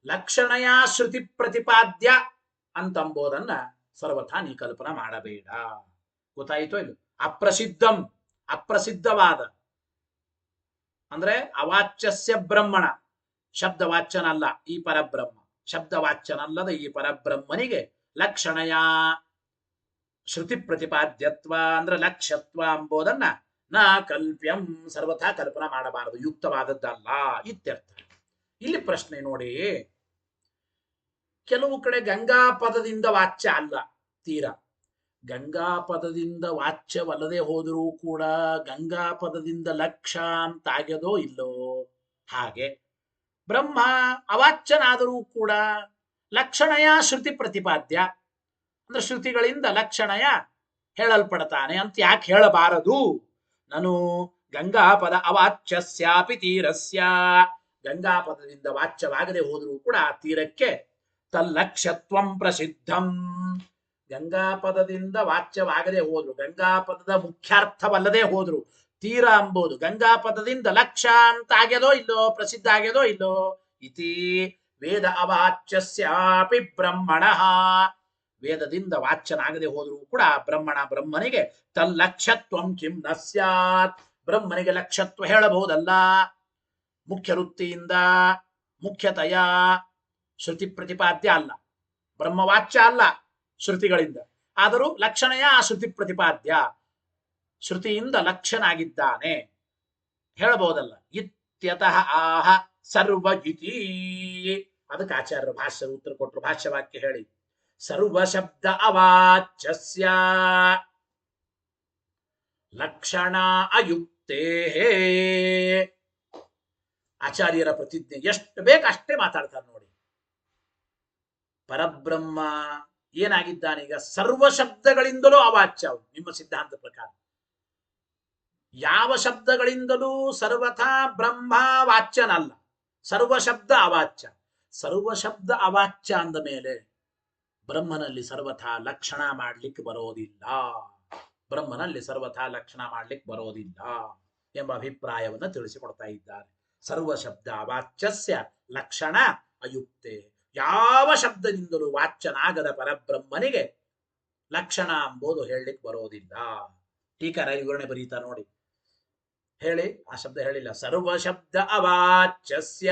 ಲಕ್ಷಣಯ ಶ್ರುತಿ ಪ್ರತಿಪಾದ್ಯ ಅಂತಂಬೋದನ್ನ ಸರ್ವಥಾ ನೀ ಕಲ್ಪನಾ ಮಾಡಬೇಡ. ಗೊತ್ತಾಯಿತೋ ಇಲ್ಲ? ಅಪ್ರಸಿದ್ಧಂ, ಅಪ್ರಸಿದ್ಧವಾದ ಅಂದ್ರೆ ಅವಾಚ್ಯಸ್ಯ ಬ್ರಹ್ಮಣ, ಶಬ್ದವಾಚ್ಯನಲ್ಲ ಈ ಪರಬ್ರಹ್ಮ, ಶಬ್ದವಾಚ್ಯನಲ್ಲದ ಈ ಪರಬ್ರಹ್ಮನಿಗೆ ಲಕ್ಷಣಯ ಶ್ರುತಿ ಪ್ರತಿಪಾದ್ಯತ್ವ ಅಂದ್ರೆ ಲಕ್ಷ್ಯತ್ವ ಎಂಬುದನ್ನ ನ ಕಲ್ಪ್ಯಂ ಸರ್ವಥಾ ಕಲ್ಪನಾ ಮಾಡಬಾರದು, ಯುಕ್ತವಾದದ್ದಲ್ಲ ಇತ್ಯರ್ಥ. ಇಲ್ಲಿ ಪ್ರಶ್ನೆ ನೋಡಿ, ಕೆಲವು ಕಡೆ ಗಂಗಾ ಪದದಿಂದ ವಾಚ್ಯ ಅಲ್ಲ, ತೀರಾ ಗಂಗಾ ಪದದಿಂದ ವಾಚ್ಯವಲ್ಲದೆ ಹೋದರೂ ಕೂಡ ಗಂಗಾ ಪದದಿಂದ ಲಕ್ಷ್ಯ ಅಂತಾಗ್ಯದೋ ಇಲ್ಲೋ, ಹಾಗೆ ಬ್ರಹ್ಮ ಅವಾಚ್ಯನಾದರೂ ಕೂಡ ಲಕ್ಷಣಯ ಶ್ರುತಿ ಪ್ರತಿಪಾದ್ಯ ಅಂದ್ರೆ ಶ್ರುತಿಗಳಿಂದ ಲಕ್ಷಣಯ ಹೇಳಲ್ಪಡ್ತಾನೆ ಅಂತ ಯಾಕೆ ಹೇಳಬಾರದು? ನಾನು ಗಂಗಾ ಪದ ಅವಾಚ್ಯಸ್ಯಾಪಿ ತೀರಸ್ಯ, ಗಂಗಾ ಪದದಿಂದ ವಾಚ್ಯವಾಗದೆ ಹೋದರೂ ಕೂಡ ಆ ತೀರಕ್ಕೆ ತಲ್ಲಕ್ಷ್ಯತ್ವಂ ಪ್ರಸಿದ್ಧಂ. ಗಂಗಾ ಪದದಿಂದ ವಾಚ್ಯವಾಗದೆ ಹೋದ್ರು, ಗಂಗಾ ಪದದ ಮುಖ್ಯಾರ್ಥವಲ್ಲದೆ ಹೋದ್ರು, ತೀರ ಎಂಬುದು ಗಂಗಾ ಪದದಿಂದ ಲಕ್ಷ್ಯ ಅಂತ ಆಗ್ಯದೋ ಇಲ್ಲೋ, ಪ್ರಸಿದ್ಧ ಆಗ್ಯದೋ ಇಲ್ಲೋ. ಇತಿ ವೇದ ಅವಾಚ್ಯಸ್ಯಾಪಿ ಬ್ರಹ್ಮಣ, ವೇದದಿಂದ ವಾಚ್ಯನಾಗದೆ ಹೋದರೂ ಕೂಡ ಬ್ರಹ್ಮನಿಗೆ ತಲ್ಲಕ್ಷ್ಯತ್ವಂ ಕಿಂ ನ ಸ್ಯಾತ್, ಬ್ರಹ್ಮನಿಗೆ ಲಕ್ಷ್ಯತ್ವ ಹೇಳಬಹುದಲ್ಲ. ಮುಖ್ಯ ವೃತ್ತಿಯಿಂದ ಮುಖ್ಯತಯ ಶ್ರುತಿ ಪ್ರತಿಪಾದ್ಯ ಅಲ್ಲ, ಬ್ರಹ್ಮವಾಚ್ಯ ಅಲ್ಲ ಶ್ರುತಿಗಳಿಂದ, ಆದರೂ ಲಕ್ಷಣಯ ಶ್ರುತಿ ಪ್ರತಿಪಾದ್ಯ, ಶ್ರುತಿಯಿಂದ ಲಕ್ಷನಾಗಿದ್ದಾನೆ ಹೇಳಬಹುದಲ್ಲ. ಇತ್ಯತಃ ಆಹ ಸರ್ವಗಿತಿ. ಅದಕ್ಕೆ ಆಚಾರ್ಯರು ಭಾಷ್ಯ ಉತ್ತರ ಕೊಟ್ಟರು, ಭಾಷ್ಯವಾಕ್ಯ ಹೇಳಿ, ಸರ್ವಶಬ್ದ ಅವಾಚ್ಯಸ್ಯ ಲಕ್ಷಣ ಅಯುಕ್ತೇ. ಆಚಾರ್ಯರ ಪ್ರತಿಜ್ಞೆ ಎಷ್ಟು ಬೇಕಷ್ಟೇ ಮಾತಾಡ್ತಾರೆ ನೋಡಿ. ಪರಬ್ರಹ್ಮ ಏನಾಗಿದ್ದಾನೀಗ? ಸರ್ವ ಶಬ್ದಗಳಿಂದಲೂ ಅವಾಚ್ಯ. ನಿಮ್ಮ ಸಿದ್ಧಾಂತ ಪ್ರಕಾರ ಯಾವ ಶಬ್ದಗಳಿಂದಲೂ ಸರ್ವಥಾ ಬ್ರಹ್ಮ ವಾಚ್ಯನಲ್ಲ, ಸರ್ವ ಶಬ್ದ ಅವಾಚ್ಯ. ಸರ್ವ ಶಬ್ದ ಅವಾಚ್ಯ ಅಂದ ಮೇಲೆ ಬ್ರಹ್ಮನಲ್ಲಿ ಸರ್ವಥಾ ಲಕ್ಷಣ ಮಾಡ್ಲಿಕ್ಕೆ ಬರೋದಿಲ್ಲ, ಬ್ರಹ್ಮನಲ್ಲಿ ಸರ್ವಥಾ ಲಕ್ಷಣ ಮಾಡ್ಲಿಕ್ಕೆ ಬರೋದಿಲ್ಲ ಎಂಬ ಅಭಿಪ್ರಾಯವನ್ನು ತಿಳಿಸಿಕೊಡ್ತಾ ಇದ್ದಾರೆ. ಸರ್ವ ಶಬ್ದ ಅವಾಚ್ಯಸ್ಯ ಲಕ್ಷಣ ಅಯುಕ್ತೆ. ಯಾವ ಶಬ್ದದಿಂದಲೂ ವಾಚ್ಯನಾಗದ ಪರಬ್ರಹ್ಮನಿಗೆ ಲಕ್ಷಣ ಎಂಬುದು ಹೇಳಲಿಕ್ಕೆ ಬರೋದಿಲ್ಲ. ಟೀಕಾರ ವಿವರಣೆ ಬರೀತಾ ನೋಡಿ, ಹೇಳಿ, ಆ ಶಬ್ದ ಹೇಳಿಲ್ಲ. ಸರ್ವ ಶಬ್ದ ಅವಾಚ್ಯಸ್ಯ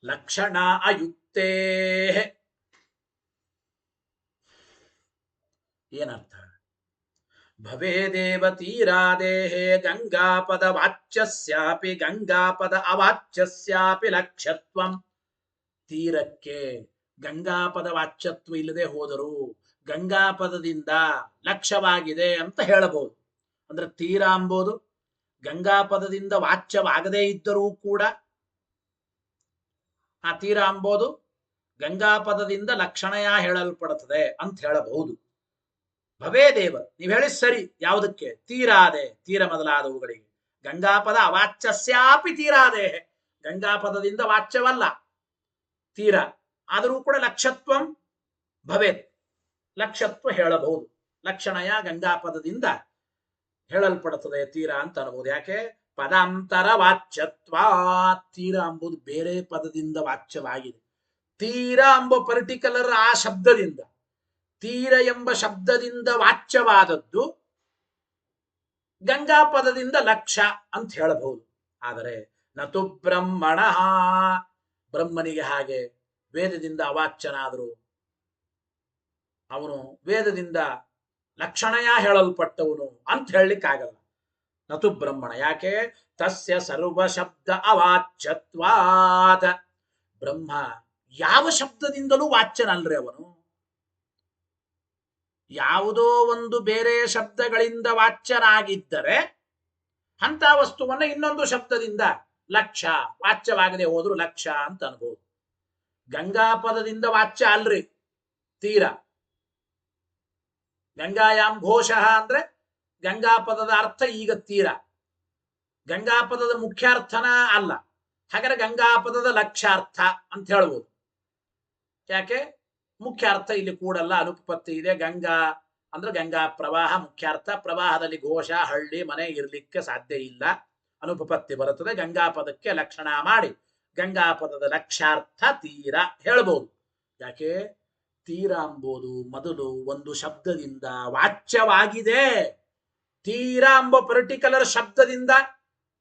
ಲಕ್ಷಣ ಅಯುಕ್ತೇ. ಏನರ್ಥ? ಭವೇದೇವ ತೀರಾದೇಹೇ ಗಂಗಾಪದ ವಾಚ್ಯಸ್ಯಾಪಿ ಗಂಗಾಪದ ಅವಾಚ್ಯಸ್ಯಾಪಿ ಲಕ್ಷ್ಯತ್ವಂ. ತೀರಕ್ಕೆ ಗಂಗಾಪದ ವಾಚ್ಯತ್ವ ಇಲ್ಲದೆ ಹೋದರೂ ಗಂಗಾಪದದಿಂದ ಲಕ್ಷ್ಯವಾಗಿದೆ ಅಂತ ಹೇಳಬಹುದು. ಅಂದ್ರೆ ತೀರ ಎಂಬುದು ಗಂಗಾಪದದಿಂದ ವಾಚ್ಯವಾಗದೇ ಇದ್ದರೂ ಕೂಡ ಆ ತೀರ ಎಂಬುದು ಗಂಗಾಪದದಿಂದ ಲಕ್ಷಣಯ ಹೇಳಲ್ಪಡುತ್ತದೆ ಅಂತ ಹೇಳಬಹುದು. ಭವೇದೇವ ನೀವು ಹೇಳಿ ಸರಿ. ಯಾವುದಕ್ಕೆ? ತೀರಾದೆ, ತೀರ ಮೊದಲಾದವುಗಳಿಗೆ. ಗಂಗಾಪದ ಅವಾಚ್ಯಸ್ಯಾಪಿ ತೀರಾದೆ, ಗಂಗಾಪದದಿಂದ ವಾಚ್ಯವಲ್ಲ ತೀರ, ಆದರೂ ಕೂಡ ಲಕ್ಷತ್ವಂ ಭವೇತ್, ಲಕ್ಷತ್ವ ಹೇಳಬಹುದು. ಲಕ್ಷಣಯ ಗಂಗಾಪದದಿಂದ ಹೇಳಲ್ಪಡುತ್ತದೆ ತೀರ ಅಂತ ಅನ್ಬೋದು. ಯಾಕೆ? ಪದಾಂತರ ವಾಚ್ಯತ್ವ, ತೀರ ಎಂಬುದು ಬೇರೆ ಪದದಿಂದ ವಾಚ್ಯವಾಗಿದೆ. ತೀರ ಎಂಬ ಪರ್ಟಿಕ್ಯುಲರ್ ಆ ಶಬ್ದದಿಂದ, ತೀರ ಎಂಬ ಶಬ್ದದಿಂದ ವಾಚ್ಯವಾದದ್ದು ಗಂಗಾಪದದಿಂದ ಲಕ್ಷ ಅಂತ ಹೇಳಬಹುದು. ಆದರೆ ನತು ಬ್ರಹ್ಮಣ, ಬ್ರಹ್ಮನಿಗೆ ಹಾಗೆ ವೇದದಿಂದ ಅವಾಚ್ಯನಾದರೂ ಅವನು ವೇದದಿಂದ ಲಕ್ಷಣಯ ಹೇಳಲ್ಪಟ್ಟವನು ಅಂತ ಹೇಳಲಿಕ್ಕಾಗಲ್ಲ. ನತು ಬ್ರಹ್ಮಣ. ಯಾಕೆ? ತಸ್ಯ ಸರ್ವ ಶಬ್ದ ಅವಾಚ್ಯತ್ವಾತ್, ಬ್ರಹ್ಮ ಯಾವ ಶಬ್ದದಿಂದಲೂ ವಾಚ್ಯನಲ್ರಿ ಅವನು. ಯಾವುದೋ ಒಂದು ಬೇರೆ ಶಬ್ದಗಳಿಂದ ವಾಚ್ಯನಾಗಿದ್ದರೆ ಅಂತ ವಸ್ತುವನ್ನ ಇನ್ನೊಂದು ಶಬ್ದದಿಂದ ಲಕ್ಷ, ವಾಚ್ಯವಾಗದೆ ಹೋದ್ರು ಲಕ್ಷ ಅಂತ ಅನ್ಬೋದು. ಗಂಗಾಪದದಿಂದ ವಾಚ್ಯ ಅಲ್ರಿ ತೀರ. ಗಂಗಾಯಾಮ್ ಘೋಷ ಅಂದ್ರೆ ಗಂಗಾಪದದ ಅರ್ಥ ಈಗ ತೀರ, ಗಂಗಾಪದದ ಮುಖ್ಯಾರ್ಥನ ಅಲ್ಲ. ಹಾಗಾದ್ರೆ ಗಂಗಾಪದದ ಲಕ್ಷ್ಯಾರ್ಥ ಅಂತ ಹೇಳ್ಬೋದು. ಯಾಕೆ? ಮುಖ್ಯಾರ್ಥ ಇಲ್ಲಿ ಕೂಡಲ್ಲ, ಅನುಪಪತ್ತಿ ಇದೆ. ಗಂಗಾ ಅಂದ್ರೆ ಗಂಗಾ ಪ್ರವಾಹ ಮುಖ್ಯಾರ್ಥ. ಪ್ರವಾಹದಲ್ಲಿ ಘೋಷ, ಹಳ್ಳಿ, ಮನೆ ಇರ್ಲಿಕ್ಕೆ ಸಾಧ್ಯ ಇಲ್ಲ, ಅನುಪಪತ್ತಿ ಬರುತ್ತದೆ. ಗಂಗಾಪದಕ್ಕೆ ಲಕ್ಷಣ ಮಾಡಿ ಗಂಗಾಪದದ ಲಕ್ಷ್ಯಾರ್ಥ ತೀರ ಹೇಳ್ಬೋದು. ಯಾಕೆ? ತೀರ ಎಂಬುದು ಮೊದಲು ಒಂದು ಶಬ್ದದಿಂದ ವಾಚ್ಯವಾಗಿದೆ. ತೀರ ಎಂಬ ಪರ್ಟಿಕ್ಯುಲರ್ ಶಬ್ದದಿಂದ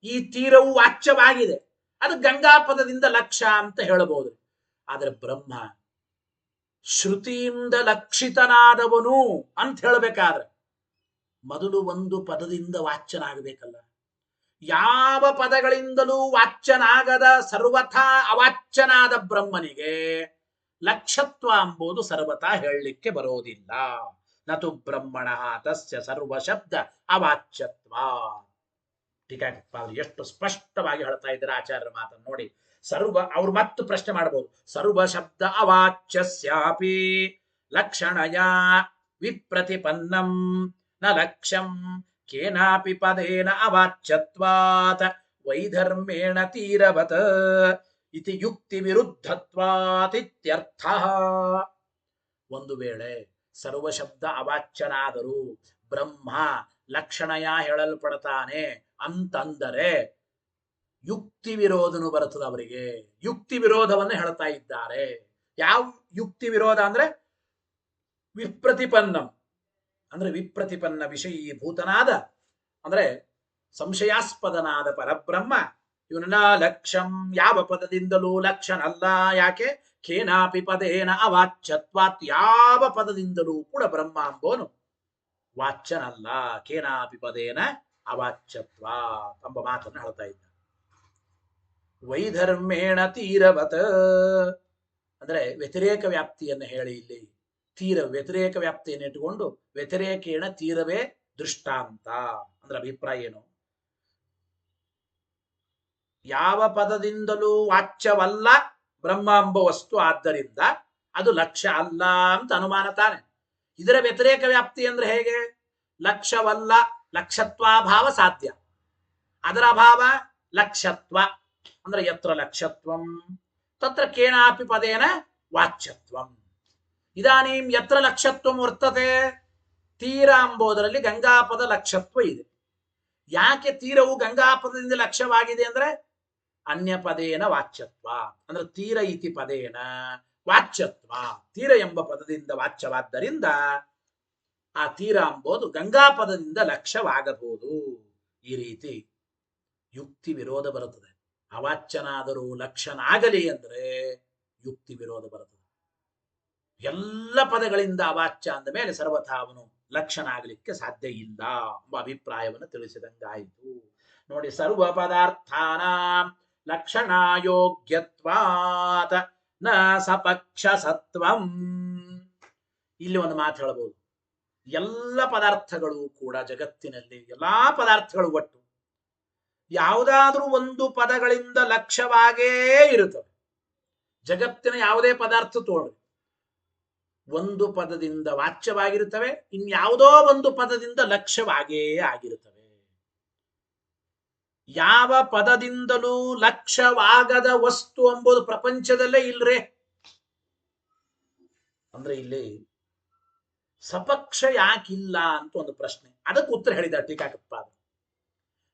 ಈ ತೀರವು ವಾಚ್ಯವಾಗಿದೆ, ಅದು ಗಂಗಾಪದದಿಂದ ಲಕ್ಷ ಅಂತ ಹೇಳಬಹುದು. ಆದರೆ ಬ್ರಹ್ಮ ಶ್ರುತಿಯಿಂದ ಲಕ್ಷಿತನಾದವನು ಅಂತ ಹೇಳಬೇಕಾದ್ರೆ ಮೊದಲು ಒಂದು ಪದದಿಂದ ವಾಚ್ಯನಾಗಬೇಕಲ್ಲ. ಯಾವ ಪದಗಳಿಂದಲೂ ವಾಚ್ಯನಾಗದ ಸರ್ವಥಾ ಅವಾಚ್ಯನಾದ ಬ್ರಹ್ಮನಿಗೆ ಲಕ್ಷತ್ವ ಎಂಬುದು ಸರ್ವಥಾ ಹೇಳಲಿಕ್ಕೆ ಬರೋದಿಲ್ಲ. ನತು ಬ್ರಹ್ಮಣ ತಸ್ಯ ಸರ್ವ ಶಬ್ದ ಅವಾಚ್ಯತ್ವ. ಟೀಕಾಕೃತ್ಪಾದರು ಎಷ್ಟು ಸ್ಪಷ್ಟವಾಗಿ ಹೇಳ್ತಾ ಇದ್ದಾರೆ ಆಚಾರ್ಯರ ಮಾತನ್ನು ನೋಡಿ. ಸರ್ವ, ಅವ್ರು ಮತ್ತೆ ಪ್ರಶ್ನೆ ಮಾಡಬಹುದು. ಸರ್ವ ಶಬ್ದ ಅವಾಚ್ಯಸ್ಯಾಪಿ ಲಕ್ಷಣಯ ವಿಪ್ರತಿಪನ್ನಂ ನ ಲಕ್ಷ್ಯಂ ಕೇನಾಪಿ ಪದೇನ ಅವಾಚ್ಯತ್ವಾತ್ ವೈಧರ್ಮೇಣ ತೀರವತ್ ಇತಿ ಯುಕ್ತಿ ವಿರುದ್ಧತ್ವಾತ್ ಇತ್ಯರ್ಥಃ. ಒಂದು ವೇಳೆ ಸರ್ವಶಬ್ದ ಅವಾಚ್ಯನಾದರೂ ಬ್ರಹ್ಮ ಲಕ್ಷಣಯ ಹೇಳಲ್ಪಡ್ತಾನೆ ಅಂತಂದರೆ ಯುಕ್ತಿ ವಿರೋಧನು ಬರುತ್ತದೆ ಅವರಿಗೆ. ಯುಕ್ತಿ ವಿರೋಧವನ್ನು ಹೇಳ್ತಾ ಇದ್ದಾರೆ. ಯಾವ ಯುಕ್ತಿ ವಿರೋಧ ಅಂದ್ರೆ ವಿಪ್ರತಿಪನ್ನಂ ಅಂದ್ರೆ ವಿಪ್ರತಿಪನ್ನ ವಿಷಯೀಭೂತನಾದ ಅಂದ್ರೆ ಸಂಶಯಾಸ್ಪದನಾದ ಪರಬ್ರಹ್ಮ ಇವನ ಲಕ್ಷ್ಯಂ ಯಾವ ಪದದಿಂದಲೂ ಲಕ್ಷನಲ್ಲ. ಯಾಕೆ? ಕೇನಾಪಿ ಪದೇನ ಅವಾಚ್ಯತ್ವಾತ್, ಯಾವ ಪದದಿಂದಲೂ ಕೂಡ ಬ್ರಹ್ಮ ಎಂಬೋನು ವಾಚ್ಯನಲ್ಲ. ಕೇನಾಪಿ ಪದೇನ ಅವಾಚ್ಯತ್ವ ಎಂಬ ಮಾತನ್ನು ಹೇಳ್ತಾ ಇದ್ದ. ವೈಧರ್ಮೇಣ ತೀರವತ್ ಅಂದ್ರೆ ವ್ಯತಿರೇಕ ವ್ಯಾಪ್ತಿಯನ್ನು ಹೇಳಿ ಇಲ್ಲಿ ತೀರ ವ್ಯತಿರೇಕ ವ್ಯಾಪ್ತಿಯನ್ನು ಇಟ್ಟುಕೊಂಡು ವ್ಯತಿರೇಕೇಣ ತೀರವೇ ದೃಷ್ಟಾಂತ ಅಂದ್ರೆ ಅಭಿಪ್ರಾಯ ಏನು? ಯಾವ ಪದದಿಂದಲೂ ವಾಚ್ಯವಲ್ಲ ಬ್ರಹ್ಮ ಎಂಬ ವಸ್ತು, ಆದ್ದರಿಂದ ಅದು ಲಕ್ಷ್ಯ ಅಲ್ಲ ಅಂತ ಅನುಮಾನ ತಾನೆ. ಇದರ ವ್ಯತಿರೇಕ ವ್ಯಾಪ್ತಿ ಅಂದ್ರೆ ಹೇಗೆ? ಲಕ್ಷ್ಯವಲ್ಲ, ಲಕ್ಷ್ಯತ್ವಾಭಾವ ಸಾಧ್ಯ, ಅದರ ಅಭಾವ ಲಕ್ಷ್ಯತ್ವ. ಅಂದ್ರೆ ಯತ್ರ ಲಕ್ಷ್ಯತ್ವಂ ತತ್ರ ಕೇನಾಪಿ ಪದೇನ ವಾಚ್ಯತ್ವಂ. ಇದಾನೀಂ ಯತ್ರ ಲಕ್ಷ್ಯತ್ವಂ ವರ್ತತೆ, ತೀರ ಎಂಬುದರಲ್ಲಿ ಗಂಗಾಪದ ಲಕ್ಷ್ಯತ್ವ ಇದೆ. ಯಾಕೆ ತೀರವು ಗಂಗಾಪದದಿಂದ ಲಕ್ಷ್ಯವಾಗಿದೆ ಅಂದ್ರೆ ಅನ್ಯ ಪದೇನ ವಾಚ್ಯತ್ವ, ಅಂದ್ರೆ ತೀರ ಇತಿ ಪದೇನ ವಾಚ್ಯತ್ವ. ತೀರ ಎಂಬ ಪದದಿಂದ ವಾಚ್ಯವಾದ್ದರಿಂದ ಆ ತೀರ ಎಂಬುದು ಗಂಗಾಪದದಿಂದ ಲಕ್ಷ್ಯವಾಗಬಹುದು. ಈ ರೀತಿ ಯುಕ್ತಿ ವಿರೋಧ ಬರುತ್ತದೆ. ಅವಾಚ್ಯನಾದರೂ ಲಕ್ಷನಾಗಲಿ ಅಂದ್ರೆ ಯುಕ್ತಿ ವಿರೋಧ ಬರುತ್ತದೆ. ಎಲ್ಲ ಪದಗಳಿಂದ ಅವಾಚ್ಯ ಅಂದ ಮೇಲೆ ಸರ್ವಥಾ ಅವನು ಲಕ್ಷನಾಗಲಿಕ್ಕೆ ಸಾಧ್ಯ ಇಲ್ಲ ಎಂಬ ಅಭಿಪ್ರಾಯವನ್ನು ತಿಳಿಸಿದಂಗಾಯಿತು. ನೋಡಿ, ಸರ್ವ ಪದಾರ್ಥಾನ ಲಕ್ಷಣಾಯೋಗ್ಯತ್ವಾತ್ ನ ಸಪಕ್ಷ ಸತ್ವಂ. ಇಲ್ಲಿ ಒಂದು ಮಾತು ಹೇಳಬಹುದು. ಎಲ್ಲ ಪದಾರ್ಥಗಳು ಕೂಡ ಜಗತ್ತಿನಲ್ಲಿ ಎಲ್ಲಾ ಪದಾರ್ಥಗಳು ಒಟ್ಟು ಯಾವುದಾದ್ರೂ ಒಂದು ಪದಗಳಿಂದ ಲಕ್ಷ್ಯವಾಗೇ ಇರುತ್ತವೆ. ಜಗತ್ತಿನ ಯಾವುದೇ ಪದಾರ್ಥ ತೋಳ್ರಿ, ಒಂದು ಪದದಿಂದ ವಾಚ್ಯವಾಗಿರುತ್ತವೆ, ಇನ್ಯಾವುದೋ ಒಂದು ಪದದಿಂದ ಲಕ್ಷ್ಯವಾಗೇ ಆಗಿರುತ್ತವೆ. ಯಾವ ಪದದಿಂದಲೂ ಲಕ್ಷ್ಯವಾಗದ ವಸ್ತು ಎಂಬುದು ಪ್ರಪಂಚದಲ್ಲೇ ಇಲ್ರೇ. ಅಂದ್ರೆ ಇಲ್ಲಿ ಸಪಕ್ಷ ಯಾಕಿಲ್ಲ ಅಂತ ಒಂದು ಪ್ರಶ್ನೆ. ಅದಕ್ಕೆ ಉತ್ತರ ಹೇಳಿದ ಟೀಕಾಕೃತ್ಪಾದ.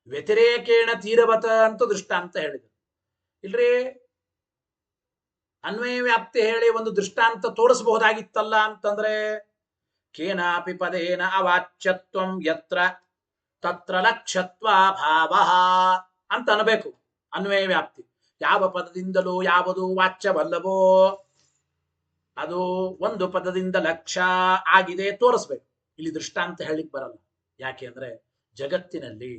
ವ್ಯತಿರೇಕೇಣ ತೀರವತ ಅಂತ ದೃಷ್ಟಾಂತ ಹೇಳಿದರು. ಇಲ್ರಿ, ಅನ್ವಯ ವ್ಯಾಪ್ತಿ ಹೇಳಿ ಒಂದು ದೃಷ್ಟಾಂತ ತೋರಿಸಬಹುದಾಗಿತ್ತಲ್ಲ ಅಂತಂದ್ರೆ, ಕೇನಾಪಿ ಪದೇನ ಅವಾಚ್ಯತ್ವಂ ಯತ್ರ ತತ್ರ ಲಕ್ಷ್ಯತ್ವ ಭಾವ ಅಂತ ಅನ್ಬೇಕು. ಅನ್ವಯ ವ್ಯಾಪ್ತಿ ಯಾವ ಪದದಿಂದಲೂ ಯಾವುದು ವಾಚ್ಯವಲ್ಲವೋ ಅದು ಒಂದು ಪದದಿಂದ ಲಕ್ಷ್ಯ ಆಗಿದೆ ತೋರಿಸ್ಬೇಕು. ಇಲ್ಲಿ ದೃಷ್ಟಾಂತ ಹೇಳಿಕ್ ಬರಲ್ಲ. ಯಾಕೆ ಅಂದ್ರೆ ಜಗತ್ತಿನಲ್ಲಿ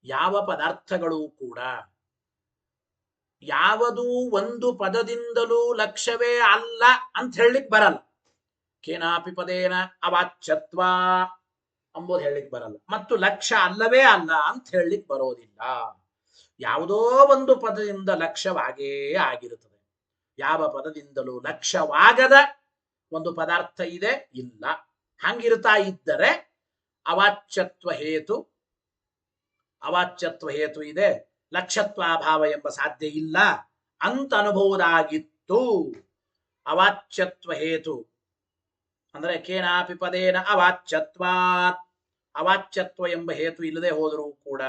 ಯಾವ ಪದಾರ್ಥಗಳು ಕೂಡ ಯಾವುದು ಒಂದು ಪದದಿಂದಲೂ ಲಕ್ಷ್ಯವೇ ಅಲ್ಲ ಅಂತ ಹೇಳಲಿಕ್ಕೆ ಬರಲ್ಲ. ಕೇನಾಪಿ ಪದೇನ ಅವಾಚ್ಯತ್ವ ಅಂಬುದು ಹೇಳಲಿಕ್ಕೆ ಬರಲ್ಲ, ಮತ್ತು ಲಕ್ಷ್ಯ ಅಲ್ಲವೇ ಅಲ್ಲ ಅಂತ ಹೇಳಲಿಕ್ಕೆ ಬರೋದಿಲ್ಲ. ಯಾವುದೋ ಒಂದು ಪದದಿಂದ ಲಕ್ಷ್ಯವಾಗೇ ಆಗಿರುತ್ತದೆ. ಯಾವ ಪದದಿಂದಲೂ ಲಕ್ಷ್ಯವಾಗದ ಒಂದು ಪದಾರ್ಥ ಇದೆ ಇಲ್ಲ. ಹಂಗಿರ್ತಾ ಇದ್ದರೆ ಅವಾಚ್ಯತ್ವ ಹೇತು ಇದೆ, ಲಕ್ಷ್ಯತ್ವಾಭಾವ ಎಂಬ ಸಾಧ್ಯ ಇಲ್ಲ ಅಂತ ಅನುಭವದಾಗಿತ್ತು. ಅವಾಚ್ಯತ್ವ ಹೇತು ಅಂದ್ರೆ ಕೇನಾಪಿ ಪದೇನ ಅವಾಚ್ಯತ್ವಾತ್, ಅವಾಚ್ಯತ್ವ ಎಂಬ ಹೇತು ಇಲ್ಲದೆ ಹೋದರೂ ಕೂಡ